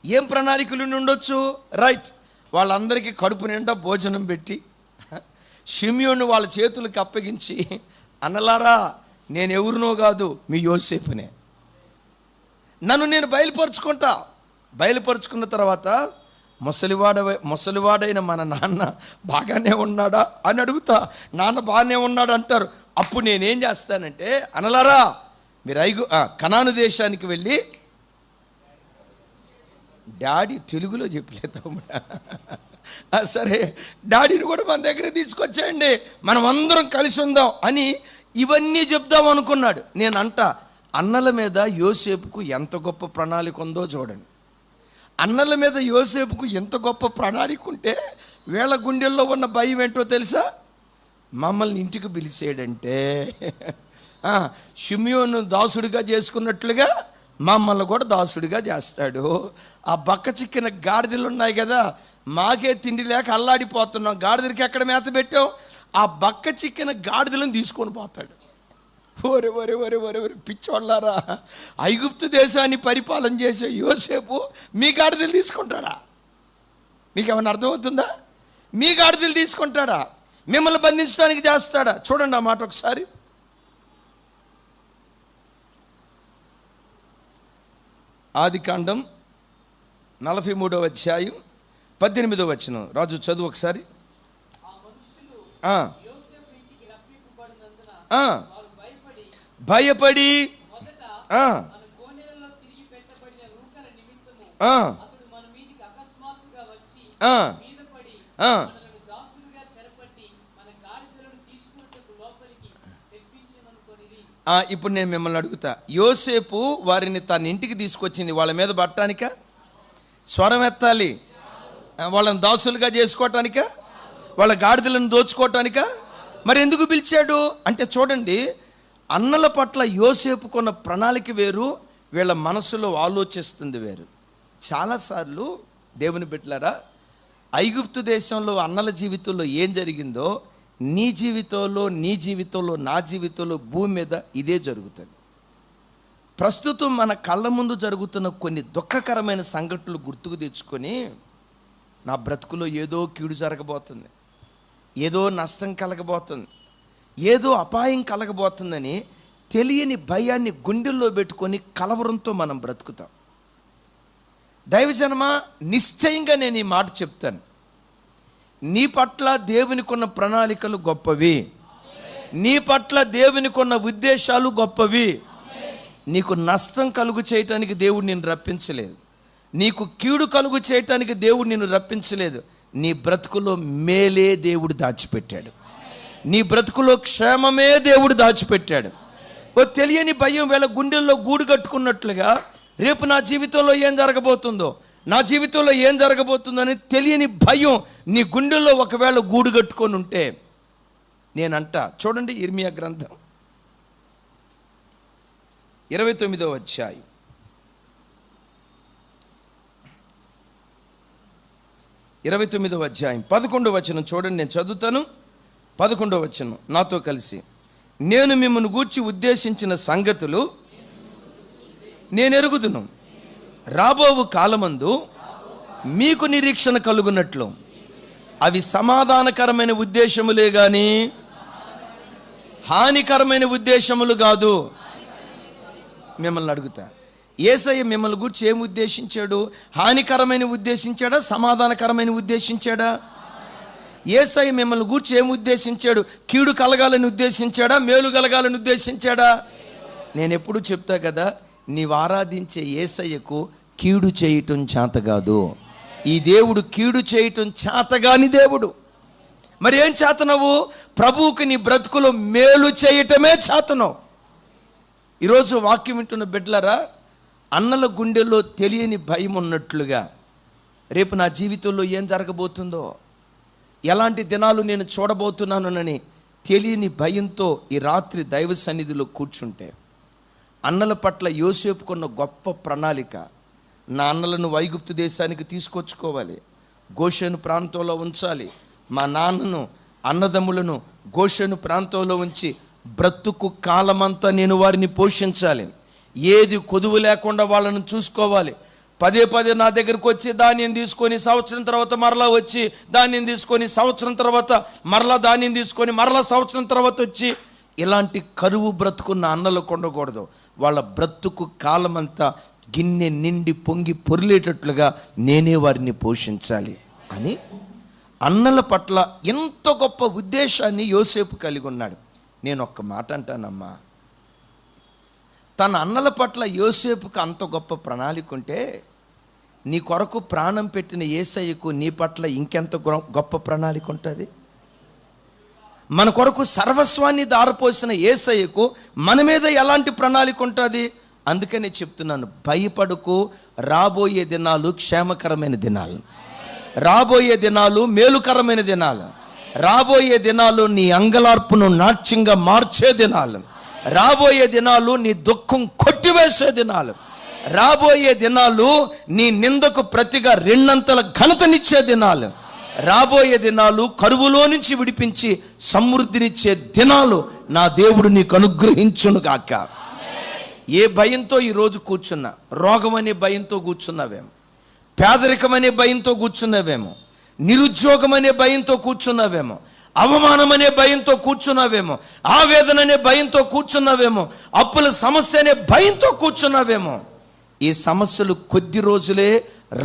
ఏం ప్రణాళికలు ఉండొచ్చు? రైట్, వాళ్ళందరికీ కడుపు నిండా భోజనం పెట్టి షిమ్యోను వాళ్ళ చేతులకు అప్పగించి, అన్నలారా నేను ఎవరినో కాదు, మీ యోసేపునే, నన్ను నేను బయలుపరుచుకున్న తర్వాత ముసలివాడైన మన నాన్న బాగానే ఉన్నాడా అని అడుగుతా. నాన్న బాగానే ఉన్నాడు అంటారు. అప్పుడు నేనేం చేస్తానంటే, అనలారా మీరు కనాను దేశానికి వెళ్ళి, డాడీ తెలుగులో చెప్పలేదు, సరే డాడీని కూడా మన దగ్గర తీసుకొచ్చేయండి, మనం అందరం కలిసి ఉందాం అని ఇవన్నీ చెప్దాం అనుకున్నాడు. అన్నల మీద యోసేపుకు ఎంత గొప్ప ప్రణాళిక ఉందో చూడండి. అన్నల మీద యోసేపుకు ఎంత గొప్ప ప్రణాళిక ఉంటే వీళ్ళ గుండెల్లో ఉన్న భయం ఏంటో తెలుసా? మమ్మల్ని ఇంటికి పిలిచేయడంటే షిమ్యోను దాసుడిగా చేసుకున్నట్లుగా మమ్మల్ని కూడా దాసుడిగా చేస్తాడు. ఆ బక్క చిక్కిన గాడిదలు ఉన్నాయి కదా, మాకే తిండి లేక అల్లాడిపోతున్నాం, గాడిదలకి ఎక్కడ మేత పెట్టాం? ఆ బక్క చిక్కిన గాడిదలను తీసుకొని పోతాడు. ఒరే ఒరే ఒరే ఒరే ఒరే పిచ్చోళ్ళారా, ఐగుప్తు దేశాన్ని పరిపాలన చేసే యోసేపు మీ గాడిదలు తీసుకుంటాడా? మీకు ఏమన్నా అర్థమవుతుందా? మీ గాడిదలు తీసుకుంటాడా? మిమ్మల్ని బంధించడానికి చేస్తాడా? చూడండి ఆ మాట ఒకసారి. ఆదికాండం 43వ అధ్యాయం 18వ వచనం. రాజు చదువు ఒకసారి. భయపడి ఇప్పుడు నేను మిమ్మల్ని అడుగుతా, యోసేపు వారిని తన ఇంటికి తీసుకొచ్చింది వాళ్ళ మీద పట్టడానిక? స్వరం ఎత్తాలి. వాళ్ళని దాసులుగా చేసుకోవటానిక? వాళ్ళ గాడిదలను దోచుకోవటానిక? మరి ఎందుకు పిలిచాడు అంటే చూడండి, అన్నల పట్ల యోసేపుకున్న ప్రణాళిక వేరు, వీళ్ళ మనసులో ఆలోచిస్తుంది వేరు. చాలాసార్లు దేవుని బిడ్డలారా, ఐగుప్తు దేశంలో అన్నల జీవితంలో ఏం జరిగిందో నీ జీవితంలో, నా జీవితంలో, భూమి మీద ఇదే జరుగుతుంది. ప్రస్తుతం మన కళ్ళ ముందు జరుగుతున్న కొన్ని దుఃఖకరమైన సంఘటనలు గుర్తుకు తెచ్చుకొని, నా బ్రతుకులో ఏదో కీడు జరగబోతుంది, ఏదో నష్టం కలగబోతుంది, ఏదో అపాయం కలగబోతుందని తెలియని భయాన్ని గుండెల్లో పెట్టుకొని కలవరంతో మనం బ్రతుకుతాం. దైవజనమా, నిశ్చయంగా నేను ఈ మాట చెప్తాను, నీ పట్ల దేవునికున్న ప్రణాళికలు గొప్పవి, నీ పట్ల దేవునికున్న ఉద్దేశాలు గొప్పవి. నీకు నష్టం కలుగు చేయటానికి దేవుడు నిన్ను రప్పించలేదు, నీకు కీడు కలుగు చేయటానికి దేవుడు నిన్ను రప్పించలేదు. నీ బ్రతుకులో మేలే దేవుడు దాచిపెట్టాడు, నీ బ్రతుకులో క్షేమమే దేవుడు దాచిపెట్టాడు. ఓ తెలియని భయం వీళ్ళ గుండెల్లో గూడు కట్టుకున్నట్లుగా రేపు నా జీవితంలో ఏం జరగబోతుందని తెలియని భయం నీ గుండెల్లో ఒకవేళ గూడు కట్టుకొని ఉంటే, నేనంట చూడండి, ఇర్మియా గ్రంథం 29వ అధ్యాయం 11వ వచనం చూడండి, నేను చదువుతాను. 11వ వచనం నాతో కలిసి. నేను మిమ్మల్ని గూర్చి ఉద్దేశించిన సంగతులు నేను ఎరుగుదును, రాబోవు కాలమందు మీకు నిరీక్షణ కలుగునట్లు అవి సమాధానకరమైన ఉద్దేశములే గాని హానికరమైన ఉద్దేశములు కాదు. మిమ్మల్ని అడుగుతా, యేసయ్య మిమ్మల్ని గురించి ఏం ఉద్దేశించాడు? హానికరమైన ఉద్దేశించాడా, సమాధానకరమైన ఉద్దేశించాడా? యేసయ్య మిమ్మల్ని గూర్చి ఏం ఉద్దేశించాడు? కీడు కలగాలని ఉద్దేశించాడా, మేలు కలగాలని ఉద్దేశించాడా? నేను ఎప్పుడు చెప్తా కదా, నీవు ఆరాధించే యేసయ్యకు కీడు చేయటం చేత కాదు. ఈ దేవుడు కీడు చేయటం చేతగాని దేవుడు. మరి ఏం చేతనవు? ప్రభువుకి నీ బ్రతుకులో మేలు చేయటమే చేతనవు. ఈరోజు వాక్యం వింటున్న బిడ్డలారా, అన్నల గుండెల్లో తెలియని భయం ఉన్నట్లుగా రేపు నా జీవితంలో ఏం జరగబోతుందో, ఎలాంటి దినాలు నేను చూడబోతున్నానని తెలియని భయంతో ఈ రాత్రి దైవ సన్నిధిలో కూర్చుంటే, అన్నల పట్ల యోసేపుకున్న గొప్ప ప్రణాళిక, నా అన్నలను ఐగుప్తు దేశానికి తీసుకొచ్చుకోవాలి, గోషెను ప్రాంతంలో ఉంచాలి, మా నాన్నను అన్నదమ్ములను గోషెను ప్రాంతంలో ఉంచి బ్రతుకు కాలమంతా నేను వారిని పోషించాలి, ఏది కొదువు లేకుండా వాళ్ళను చూసుకోవాలి, పదే పదే నా దగ్గరకు వచ్చి ధాన్యం తీసుకొని సంవత్సరం తర్వాత మరలా వచ్చి ధాన్యం తీసుకొని సంవత్సరం తర్వాత మరలా ధాన్యం తీసుకొని మరలా సంవత్సరం తర్వాత వచ్చి ఇలాంటి కరువు బ్రతుకున్న అన్నలకు ఉండకూడదు. వాళ్ళ బ్రతుకు కాలమంతా గిన్నె నిండి పొంగి పొర్లేటట్లుగా నేనే వారిని పోషించాలి అని అన్నల పట్ల ఎంత గొప్ప ఉద్దేశాన్ని యోసేపు కలిగి ఉన్నాడు. నేను ఒక్క మాట అంటానమ్మా, తన అన్నల పట్ల యోసేపుకు అంత గొప్ప ప్రణాళిక ఉంటే, నీ కొరకు ప్రాణం పెట్టిన యేసయ్యకు నీ పట్ల ఇంకెంత గొప్ప ప్రణాళిక ఉంటుంది. మన కొరకు సర్వస్వాన్ని దారపోసిన యేసయ్యకు మన మీద ఎలాంటి ప్రణాళిక ఉంటుంది. అందుకనే చెప్తున్నాను, భయపడకు, రాబోయే దినాలు క్షేమకరమైన దినాలు, రాబోయే దినాలు మేలుకరమైన దినాలు, రాబోయే దినాలు నీ అంగలార్పును నాట్యంగా మార్చే దినాలు, రాబోయే దినాలు నీ దుఃఖం కొట్టివేసే దినాలు, రాబోయే దినాలు నీ నిందకు ప్రతిగా రెండంతల ఘనతనిచ్చే దినాలు, రాబోయే దినాలు కరువులో నుంచి విడిపించి సమృద్ధినిచ్చే దినాలు నా దేవుడు నీకు అనుగ్రహించును గాక. ఏ భయంతో ఈరోజు కూర్చున్నా, రోగం అనే భయంతో కూర్చున్నావేమో, పేదరికం అనే భయంతో కూర్చున్నావేమో, నిరుద్యోగం అనే భయంతో కూర్చున్నావేమో, అవమానం అనే భయంతో కూర్చున్నావేమో, ఆవేదన అనే భయంతో కూర్చున్నావేమో, అప్పుల సమస్య అనే భయంతో కూర్చున్నావేమో. ఈ సమస్యలు కొద్ది రోజులే,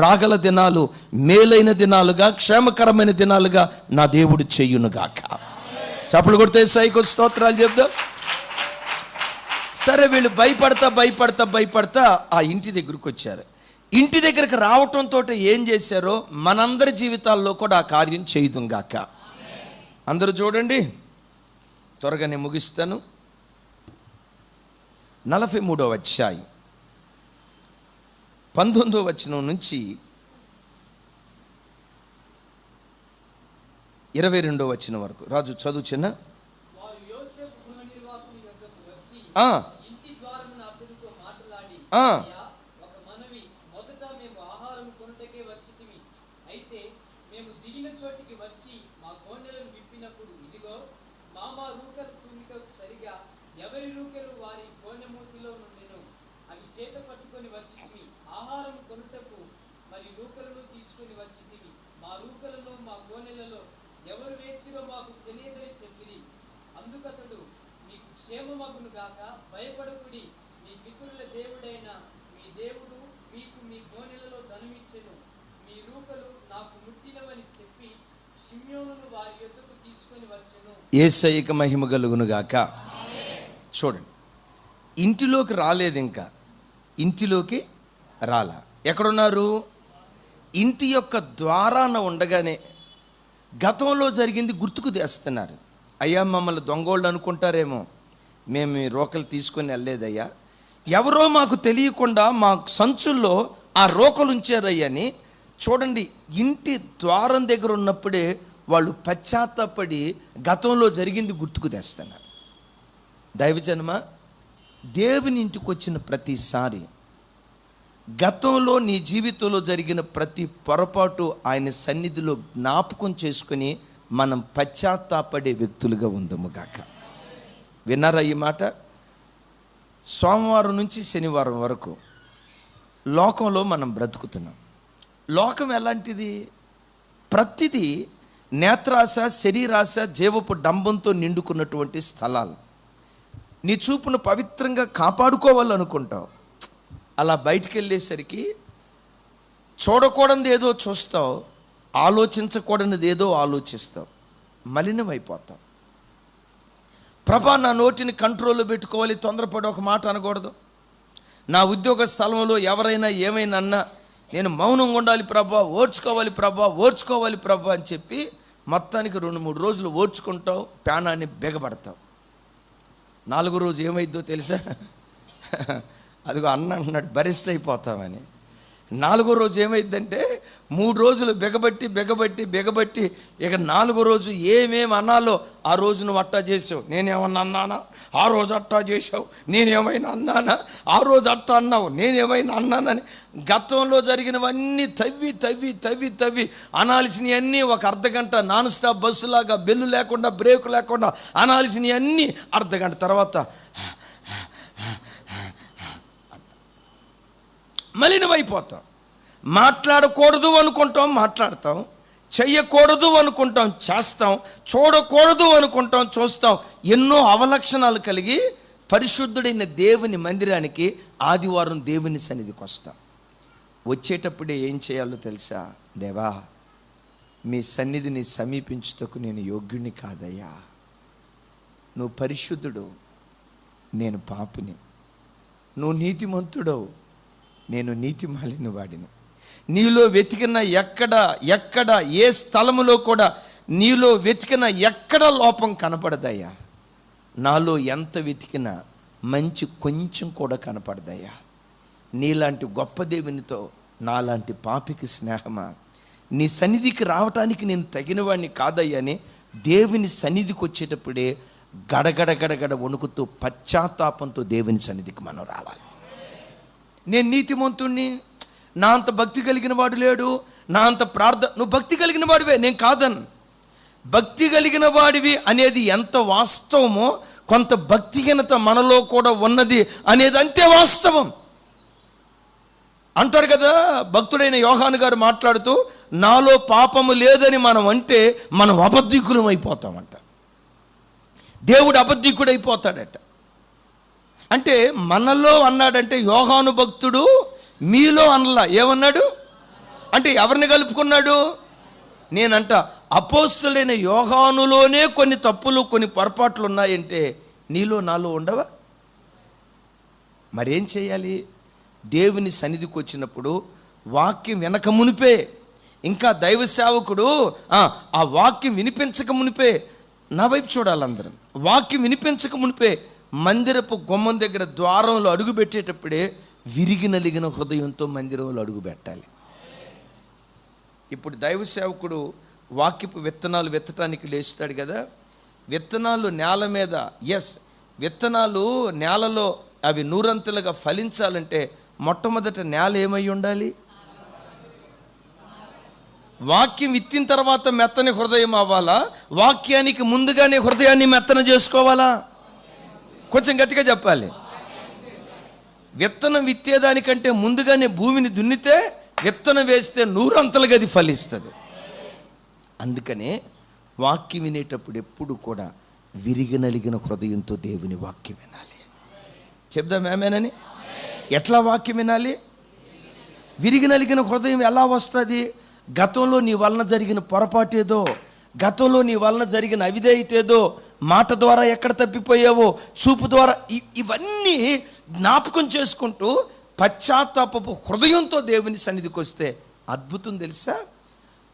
రాగల దినాలు మేలైన దినాలుగా క్షేమకరమైన దినాలుగా నా దేవుడు చెయ్యునుగాక. చప్పలు కొడితే సైకు స్తోత్రాలు చెప్దాం. సరే, వీళ్ళు భయపడతా ఆ ఇంటి దగ్గరకు వచ్చారు. ఇంటి దగ్గరకు రావటంతో ఏం చేశారో మనందరి జీవితాల్లో కూడా ఆ కార్యం చేయుదుగాక. అందరూ చూడండి, త్వరగానే ముగిస్తాను. 43వ అధ్యాయం 19వ వచనం నుంచి 22వ వచనం వరకు. రాజు చదువు చిన్న. ఎవరి రూకెలు వారి కోణెమూతిలో నుండెను. అవి చేత పట్టుకొని వచ్చితిమి. ఆహారం కొనుటకు మరి రూకలను తీసుకొని వచ్చితిమి. మా రూకలలో మా కోణెలలో ఎవరు వేసిరో మాకు తెలియదని చెప్పిరి. అందుకతడు, మీకు క్షేమమగును గాక, భయపడకుడి, మీ పితరుల దేవుడైన మీ దేవుడు మీకు మీ కోణెలలో ధనమిచ్చెను. మీ రూకలు నాకు ముట్టినవని చెప్పి షిమ్యోనును వారి యొద్దకు తీసుకొని వచ్చెను. యేసయ్యకు మహిమ కలుగును గాక. చూడండి, ఇంటిలోకి రాలేదు, ఇంకా ఇంటిలోకి రాలా. ఎక్కడున్నారు? ఇంటి యొక్క ద్వారాన ఉండగానే గతంలో జరిగింది గుర్తుకు తెస్తున్నారు. అయ్యా, మమ్మల్ని దొంగోళ్ళు అనుకుంటారేమో, మేము ఈ రోకలు తీసుకొని వెళ్ళలేదయ్యా, ఎవరో మాకు తెలియకుండా మా సంచుల్లో ఆ రోకలు ఉంచారయ్యని. చూడండి, ఇంటి ద్వారం దగ్గర ఉన్నప్పుడే వాళ్ళు పశ్చాత్తాపడి గతంలో జరిగింది గుర్తుకు తెస్తున్నారు. దైవజనమ, దేవుని ఇంటికి వచ్చిన ప్రతిసారి గతంలో నీ జీవితంలో జరిగిన ప్రతి పొరపాటు ఆయన సన్నిధిలో జ్ఞాపకం చేసుకుని మనం పశ్చాత్తాపడే వ్యక్తులుగా ఉందముగాక. విన్నారా ఈ మాట? సోమవారం నుంచి శనివారం వరకు లోకంలో మనం బ్రతుకుతున్నాం. లోకం ఎలాంటిది? ప్రతిదీ నేత్రాశ, శరీరాశ, జీవపు డంబంతో నిండుకున్నటువంటి స్థలాలు. నీ చూపును పవిత్రంగా కాపాడుకోవాలనుకుంటావు, అలా బయటికి వెళ్ళేసరికి చూడకూడనిది ఏదో చూస్తావు, ఆలోచించకూడనిది ఏదో ఆలోచిస్తావు, మలినమైపోతావు. ప్రభా, నా నోటిని కంట్రోల్లో పెట్టుకోవాలి, తొందరపడి ఒక మాట అనకూడదు. నా ఉద్యోగ స్థలంలో ఎవరైనా ఏమైనా అన్నా నేను మౌనంగా ఉండాలి ప్రభా, ఓర్చుకోవాలి ప్రభా అని చెప్పి మొత్తానికి 2-3 రోజులు ఓర్చుకుంటావు, ప్రాణాన్ని బిగబడతావు. 4వ రోజు ఏమైద్దో తెలుసా? అదిగో అన్న అంటున్నాడు బరిస్ట్ అయిపోతామని. 4వ రోజు ఏమైందంటే 3 రోజులు బెగబట్టి ఇక 4వ రోజు ఏమేమి అన్నాలో, ఆ రోజు నువ్వు అట్టా చేసావు, నేనేమన్నా అన్నానా, ఆ రోజు అట్టా చేసావు, నేనేమైనా అన్నానా, ఆ రోజు అట్టా అన్నావు, నేనేమైనా అన్నానని గతంలో జరిగినవన్నీ తవ్వి అనాల్సినవన్నీ ఒక అర్ధగంట నాన్ స్టాప్ బస్సులాగా బెల్లు లేకుండా బ్రేకు లేకుండా అనాల్సినవన్నీ అర్ధగంట తర్వాత మలినమైపోతాం. మాట్లాడకూడదు అనుకుంటాం, మాట్లాడతాం. చెయ్యకూడదు అనుకుంటాం, చేస్తాం. చూడకూడదు అనుకుంటాం, చూస్తాం. ఎన్నో అవలక్షణాలు కలిగి పరిశుద్ధుడైన దేవుని మందిరానికి ఆదివారం దేవుని సన్నిధికి వస్తాం. వచ్చేటప్పుడే ఏం చేయాలో తెలుసా? దేవా, మీ సన్నిధిని సమీపించుటకు నేను యోగ్యుని కాదయ్యా. నువ్వు పరిశుద్ధుడు, నేను పాపిని. నువ్వు నీతిమంతుడవు, నేను నీతి మాలిన వాడిని. నీలో వెతికిన ఎక్కడ ఏ స్థలములో కూడా నీలో వెతికిన ఎక్కడ లోపం కనపడదయ్యా. నాలో ఎంత వెతికినా మంచి కొంచెం కూడా కనపడదయ్యా. నీలాంటి గొప్ప దేవునితో నాలాంటి పాపికి స్నేహమా? నీ సన్నిధికి రావటానికి నేను తగినవాడిని కాదయ్యా అని దేవుని సన్నిధికి వచ్చేటప్పుడే గడగడ వణుకుతూ పశ్చాత్తాపంతో దేవుని సన్నిధికి మనం రావాలి. నేను నీతిమంతుణ్ణి, నా అంత భక్తి కలిగిన వాడు లేడు, నా అంత నువ్వు భక్తి కలిగిన వాడివే, నేను కాదను. భక్తి కలిగిన వాడివి అనేది ఎంత వాస్తవమో కొంత భక్తిహీనత మనలో కూడా ఉన్నది అనేది అంతే వాస్తవం. అంటాడు కదా భక్తుడైన యోహాను గారు మాట్లాడుతూ, నాలో పాపము లేదని మనం అంటే మనం అబద్ధికులం అయిపోతామంట. దేవుడు అబద్ధికుడు అయిపోతాడట. అంటే మనలో అన్నాడంటే యోహాను భక్తుడు మీలో అనలా. ఏమన్నాడు అంటే ఎవరిని కలుపుకున్నాడు? నేనంట అపోస్తులైన యోహానులోనే కొన్ని తప్పులు కొన్ని పొరపాట్లు ఉన్నాయంటే నీలో నాలో ఉండవా? మరేం చేయాలి? దేవుని సన్నిధికి వచ్చినప్పుడు వాక్యం వినక మునిపే, ఇంకా దైవ సేవకుడు ఆ వాక్యం వినిపించక మునిపే, నా వైపు చూడాలందరం, వాక్యం వినిపించక మునిపే మందిరపు గుమ్మం దగ్గర ద్వారంలో అడుగు పెట్టేటప్పుడే విరిగి నలిగిన హృదయంతో మందిరంలో అడుగు పెట్టాలి. ఇప్పుడు దైవ సేవకుడు వాక్యపు విత్తనాలు విత్తటానికి లేస్తాడు కదా, విత్తనాలు నేల మీద, విత్తనాలు నేలలో అవి నూరంతలుగా ఫలించాలంటే మొట్టమొదట నేల ఏమై ఉండాలి? వాక్యం విత్తిన తర్వాత మెత్తని హృదయం అవ్వాలా? వాక్యానికి ముందుగానే హృదయాన్ని మెత్తన చేసుకోవాలా? కొంచెం గట్టిగా చెప్పాలి. విత్తనం విత్తేదానికంటే ముందుగానే భూమిని దున్నితే విత్తనం వేస్తే నూరంతలుగా అది ఫలిస్తుంది. అందుకనే వాక్యం వినేటప్పుడు ఎప్పుడు కూడా విరిగి నలిగిన హృదయంతో దేవుని వాక్యం వినాలి. చెప్దాం ఏమేనని? ఎట్లా వాక్యం వినాలి? విరిగి నలిగిన హృదయం ఎలా వస్తుంది? గతంలో నీ వలన జరిగిన పొరపాటేదో, గతంలో నీ వలన జరిగిన అవిధేయతేదో, మాట ద్వారా ఎక్కడ తప్పిపోయావో, చూపు ద్వారా, ఇవన్నీ జ్ఞాపకం చేసుకుంటూ పశ్చాత్తాపపు హృదయంతో దేవుని సన్నిధికి వస్తే అద్భుతం తెలుసా?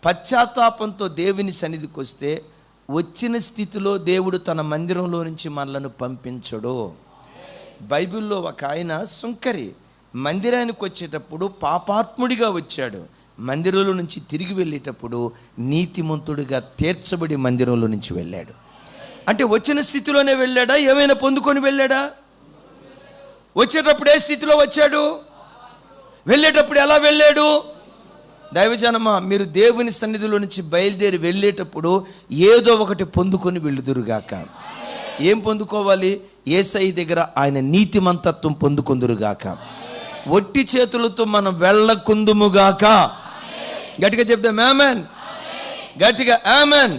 పశ్చాత్తాపంతో దేవుని సన్నిధికి వస్తే వచ్చిన స్థితిలో దేవుడు తన మందిరంలో నుంచి మనలను పంపించడు. బైబిల్లో ఒక ఆయన సుంకరి మందిరానికి వచ్చేటప్పుడు పాపాత్ముడిగా వచ్చాడు, మందిరంలో నుంచి తిరిగి వెళ్ళేటప్పుడు నీతిమంతుడిగా తీర్చబడి మందిరంలో నుంచి వెళ్ళాడు. అంటే వచ్చిన స్థితిలోనే వెళ్ళాడా? ఏమైనా పొందుకొని వెళ్ళాడా? వచ్చేటప్పుడు ఏ స్థితిలో వచ్చాడు? వెళ్ళేటప్పుడు ఎలా వెళ్ళాడు? దైవజనమా, మీరు దేవుని సన్నిధిలో నుంచి బయలుదేరి వెళ్ళేటప్పుడు ఏదో ఒకటి పొందుకొని వెళ్ళుదురుగాక. ఏం పొందుకోవాలి? యేసయ్య దగ్గర ఆయన నీతిమంతత్వం పొందుకొందురుగాక. ఒట్టి చేతులతో మనం వెళ్ళకుందుముగాక. గట్టిగా చెప్దాం ఆమెన్. గట్టిగా ఆమెన్.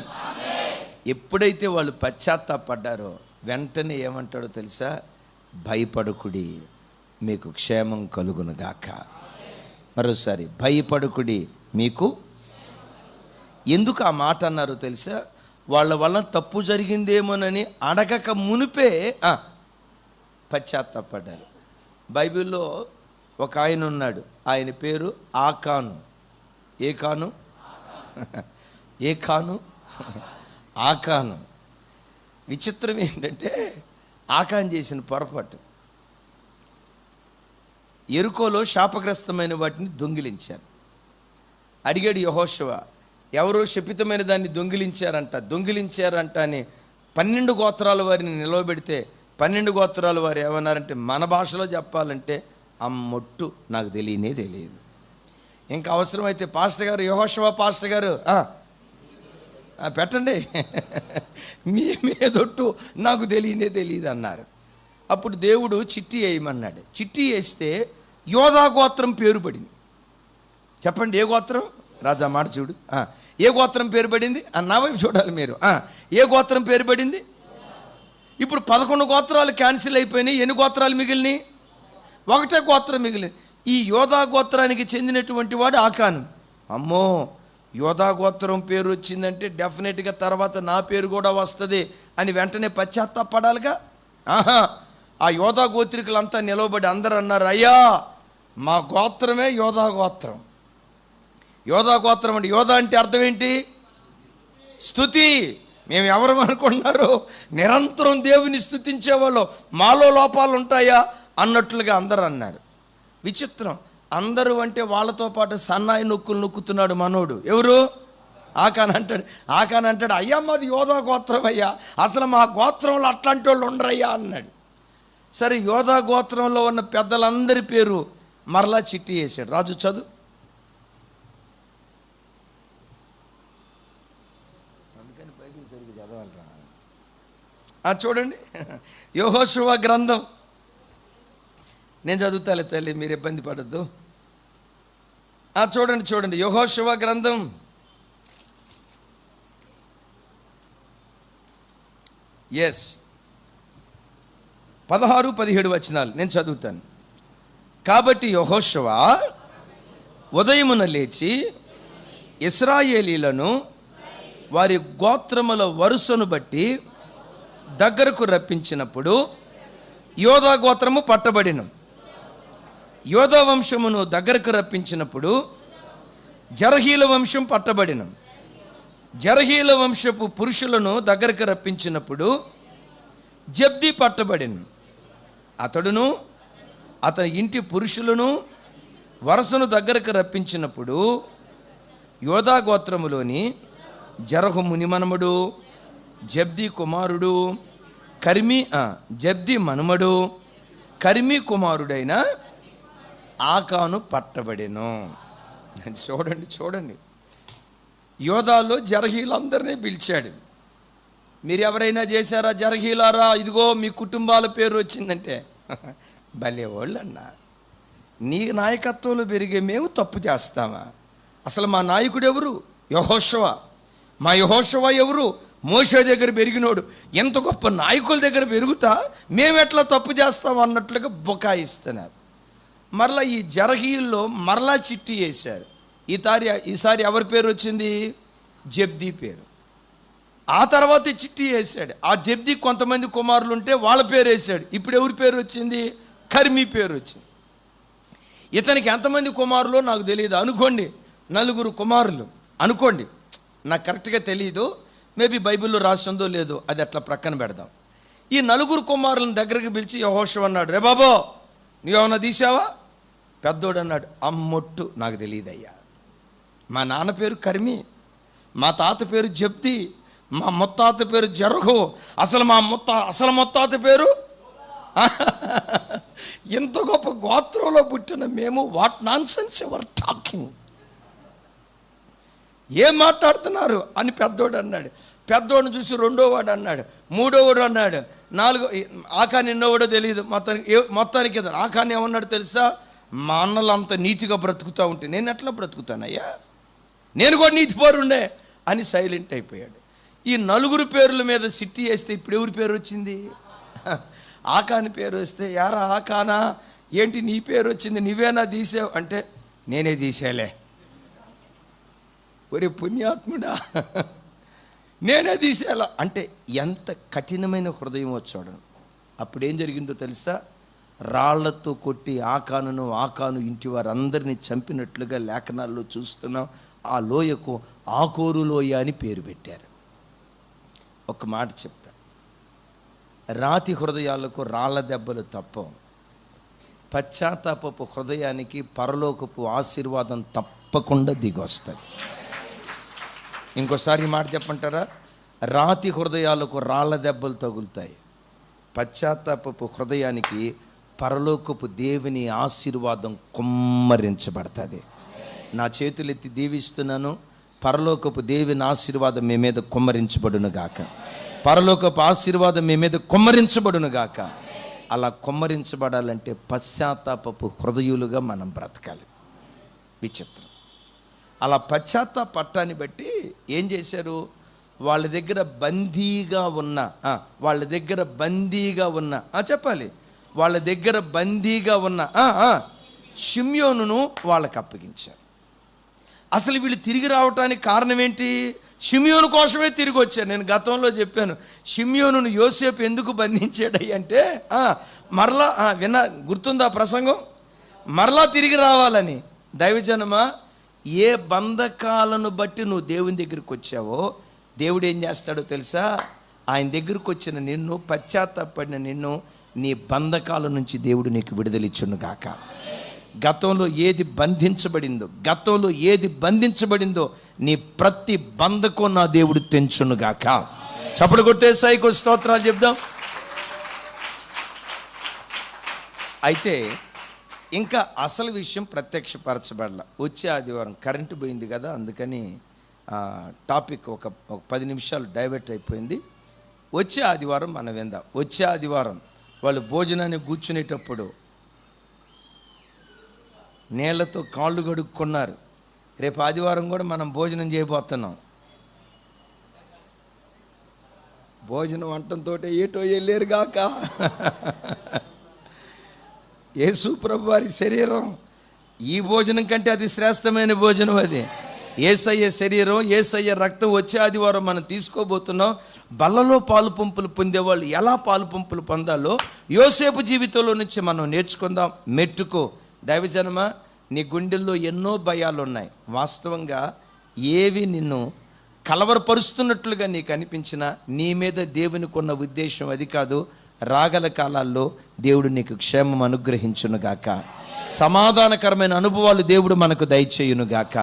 ఎప్పుడైతే వాళ్ళు పశ్చాత్తాపడ్డారో వెంటనే ఏమంటాడో తెలుసా? భయపడకుడి, మీకు క్షేమం కలుగునుగాక. మరోసారి, భయపడకుడి, మీకు. ఎందుకు ఆ మాట అన్నారో తెలుసా? వాళ్ళ వలన తప్పు జరిగిందేమోనని అడగక మునిపే పశ్చాత్తాపడ్డారు. బైబిల్లో ఒక ఆయన ఉన్నాడు, ఆయన పేరు ఆకాను. ఏ కాను? ఏ కాను? ఆకాను. విచిత్రం ఏంటంటే ఆకాన్ చేసిన పొరపాటు, యెరికోలో శాపగ్రస్తమైన వాటిని దొంగిలించారు. అడిగాడు యెహోషువ, ఎవరో శపితమైన దాన్ని దొంగిలించారంట అని 12 గోత్రాల వారిని నిలవబెడితే 12 గోత్రాల వారు ఏమన్నారంటే, మన భాషలో చెప్పాలంటే అమ్మొట్టు నాకు తెలియదు. ఇంకా అవసరమైతే పాస్టర్ గారు, యెహోషువ పాస్టర్ గారు పెట్టండి మీ మీదొట్టు నాకు తెలియదు అన్నారు. అప్పుడు దేవుడు చిట్టి వేయమన్నాడు. చిట్టి వేస్తే యోధా గోత్రం పేరు పడింది. చెప్పండి, ఏ గోత్రం? రాజా మాట చూడు. ఏ గోత్రం పేరు పడింది? నా వైపు చూడాలి మీరు. ఏ గోత్రం పేరు పడింది? ఇప్పుడు 11 గోత్రాలు క్యాన్సిల్ అయిపోయినాయి. ఎన్ని గోత్రాలు మిగిలినాయి? ఒకటే గోత్రం మిగిలింది. ఈ యోధా గోత్రానికి చెందినటువంటి వాడు ఆకాను. అమ్మో, యోధా గోత్రం పేరు వచ్చిందంటే డెఫినెట్గా తర్వాత నా పేరు కూడా వస్తుంది అని వెంటనే పశ్చాత్తాపడాలిగా. ఆ యోధా గోత్రికులంతా నిలవబడి అందరూ అన్నారు, అయ్యా మా గోత్రమే యోధా గోత్రం. యోధా గోత్రం అంటే, యోధా అంటే అర్థం ఏంటి? స్తుతి. మేము ఎవరు అనుకుంటున్నారు? నిరంతరం దేవుని స్తుతించేవాళ్ళు. మాలో లోపాలు ఉంటాయా అన్నట్లుగా అందరూ అన్నారు. విచిత్రం, అందరూ అంటే వాళ్ళతో పాటు సన్నాయి నొక్కులు నొక్కుతున్నాడు మనోడు. ఎవరు? ఆకాన్ అంటాడు అయ్యా మాది యోధా గోత్రం అయ్యా, అసలు మా గోత్రంలో అట్లాంటి వాళ్ళు ఉండరయ్యా అన్నాడు. సరే, యోధా గోత్రంలో ఉన్న పెద్దలందరి పేరు మరలా చిట్టి వేసాడు. రాజు చదువు. చూడండి, యెహోషువ గ్రంథం. నేను చదువుతాలే తల్లి, మీరు ఇబ్బంది పడద్దు. చూడండి యెహోషువ గ్రంథం 16-17 వచనాలు నేను చదువుతాను. కాబట్టి యెహోషువ ఉదయమున లేచి ఇశ్రాయేలీలను వారి గోత్రముల వరుసను బట్టి దగ్గరకు రప్పించినప్పుడు యోధా గోత్రము పట్టబడిను. యోధా వంశమును దగ్గరకు రప్పించినప్పుడు జరహీల వంశం పట్టబడిను. జరహీల వంశపు పురుషులను దగ్గరకు రప్పించినప్పుడు జబ్ది పట్టబడిను. అతడును అతని ఇంటి పురుషులను వరసను దగ్గరకు రప్పించినప్పుడు యోధా గోత్రములోని జరహు మునిమనముడు, జబ్ది కుమారుడు, జబ్ది మనుమడు, కర్మీ కుమారుడైన ఆకాను పట్టబడెను. చూడండి యోధాలో జరహీలందరినీ పిలిచాడు. మీరు ఎవరైనా చేశారా జరహీలారా? ఇదిగో మీ కుటుంబాల పేరు వచ్చిందంటే భలేవాళ్ళు అన్నా. నీ నాయకత్వంలో పెరిగే మేము తప్పు చేస్తామా? అసలు మా నాయకుడు ఎవరు? యెహోషువ. మా యెహోషువ ఎవరు? మోషే దగ్గర పెరిగినోడు. ఎంత గొప్ప నాయకుల దగ్గర పెరుగుతా మేమెట్లా తప్పు చేస్తాం అన్నట్లుగా బొకాయిస్తున్నారు. మరలా ఈ జరహీల్లో మరలా చిట్టి వేశారు. ఈసారి ఎవరి పేరు వచ్చింది? జబ్ది పేరు. ఆ తర్వాత చిట్టి వేశాడు. ఆ జబ్ది కొంతమంది కుమారులు ఉంటే వాళ్ళ పేరు వేశాడు. ఇప్పుడు ఎవరి పేరు వచ్చింది? కర్మీ పేరు వచ్చింది. ఇతనికి ఎంతమంది కుమారులో నాకు తెలియదు, అనుకోండి 4 కుమారులు అనుకోండి, నాకు కరెక్ట్గా తెలియదు. మేబీ బైబిల్లో రాస్తుందో లేదో, అది అట్లా ప్రక్కన పెడదాం. ఈ 4 కుమారులను దగ్గరికి పిలిచి యెహోషువ అన్నాడు, రే బాబో నువ్వేమన్నా తీసావా? పెద్దోడు అన్నాడు, అమ్మొట్టు నాకు తెలియదయ్యా. మా నాన్న పేరు కర్మీ, మా తాత పేరు జబ్ది, మా ముత్తాత పేరు జరహు, అసలు ముత్తాత పేరు ఎంత గొప్ప గోత్రంలో పుట్టిన మేము, what non sense ever talking, ఏం మాట్లాడుతున్నారు అని పెద్దోడు అన్నాడు. పెద్దోడిని చూసి రెండోవాడు అన్నాడు, మూడోవాడు అన్నాడు, ఆకాని ఎన్నోవాడో తెలియదు. మొత్తానికి ఆకాని ఏమన్నాడు తెలుసా? మా అన్నలు అంత నీతిగా బ్రతుకుతూ ఉంటే నేను ఎట్లా బ్రతుకుతానయ్యా, నేను కూడా నీతిపరుండే అని సైలెంట్ అయిపోయాడు. ఈ 4 పేర్ల మీద సిట్టి వేస్తే ఇప్పుడు ఎవరి పేరు వచ్చింది? ఆకాని పేరు వస్తే, యారా ఆకానా ఏంటి నీ పేరు వచ్చింది, నువ్వేనా తీసావు అంటే, నేనే తీసేలే. ఒరే పుణ్యాత్ముడా, నేనే తీసేలా అంటే ఎంత కఠినమైన హృదయం వచ్చాడు. అప్పుడేం జరిగిందో తెలుసా? రాళ్లతో కొట్టి ఆకాను ఇంటి వారందరినీ చంపినట్లుగా లేఖనాల్లో చూస్తున్నాం. ఆ లోయకు ఆకోరు లోయ అని పేరు పెట్టారు. ఒక మాట చెప్తా, రాతి హృదయాలకు రాళ్ల దెబ్బలు తప్ప పశ్చాత్తాపపు హృదయానికి పరలోకపు ఆశీర్వాదం తప్పకుండా దిగొస్తుంది. ఇంకోసారి ఈ మాట చెప్పంటారా? రాతి హృదయాలకు రాళ్ళ దెబ్బలు తగులుతాయి. పశ్చాత్తాపపు హృదయానికి పరలోకపు దేవుని ఆశీర్వాదం కుమ్మరించబడుతుంది. నా చేతులెత్తి దీవిస్తున్నాను, పరలోకపు దేవుని ఆశీర్వాదం మీ మీద కుమ్మరించబడును గాక. పరలోకపు ఆశీర్వాదం మీ మీద కుమ్మరించబడును గాక. అలా కుమ్మరించబడాలంటే పశ్చాత్తాపపు హృదయులుగా మనం బ్రతకాలి. విచిత్రం. అలా పశ్చాత్తాపట్టాన్ని బట్టి ఏం చేశారు? వాళ్ళ దగ్గర బందీగా ఉన్న చెప్పాలి, వాళ్ళ దగ్గర బందీగా ఉన్న షిమ్యోనును వాళ్ళకి అప్పగించారు. అసలు వీళ్ళు తిరిగి రావటానికి కారణం ఏంటి? షిమ్యోను కోసమే తిరిగి వచ్చారు. నేను గతంలో చెప్పాను, షిమ్యోనును యోసేపు ఎందుకు బంధించాడు అంటే మరలా గుర్తుందా ప్రసంగం? మరలా తిరిగి రావాలని. దైవజనమా, ఏ బంధకాలను బట్టి నువ్వు దేవుని దగ్గరికి వచ్చావో దేవుడు ఏం చేస్తాడో తెలుసా? ఆయన దగ్గరికి వచ్చిన నిన్ను, పశ్చాత్తాపడిన నిన్ను, నీ బంధకాల నుంచి దేవుడు నీకు విడుదలిచ్చును గాక. గతంలో ఏది బంధించబడిందో నీ ప్రతి బంధకం నా దేవుడు తెంచును గాక. చప్పుడు కొట్టే సైకో స్తోత్రాలు చెప్దాం. ఒక ఇంకా అసలు విషయం ప్రత్యక్షపరచబడాల. వచ్చే ఆదివారం కరెంటు పోయింది కదా, అందుకని టాపిక్ ఒక 10 నిమిషాలు డైవర్ట్ అయిపోయింది. వచ్చే ఆదివారం మనం విందాం. వచ్చే ఆదివారం వాళ్ళు భోజనాన్ని కూర్చునేటప్పుడు నీళ్లతో కాళ్ళు కడుక్కున్నారు. రేపు ఆదివారం కూడా మనం భోజనం చేయబోతున్నాం. భోజనం అంటంతో ఏటో వెళ్ళారు గాక. యేసు ప్రభు వారి శరీరం ఈ భోజనం కంటే అది శ్రేష్టమైన భోజనం. అది యేసయ్య శరీరం, యేసయ్య రక్తం. వచ్చే ఆదివారం మనం తీసుకోబోతున్నాం. బల్లలో పాలు పంపులు పొందేవాళ్ళు ఎలా పాలు పంపులు పొందాలో యోసేపు జీవితంలో నుంచి మనం నేర్చుకుందాం. మెట్టుకో దైవజనమా, నీ గుండెల్లో ఎన్నో భయాలు ఉన్నాయి. వాస్తవంగా ఏవి నిన్ను కలవరపరుస్తున్నట్లుగా నీకు అనిపించినా నీ మీద దేవునికి ఉన్న ఉద్దేశం అది కాదు. రాగల కాలాల్లో దేవుడు నీకు క్షేమం అనుగ్రహించునుగాక. సమాధానకరమైన అనుభవాలు దేవుడు మనకు దయచేయునుగాక.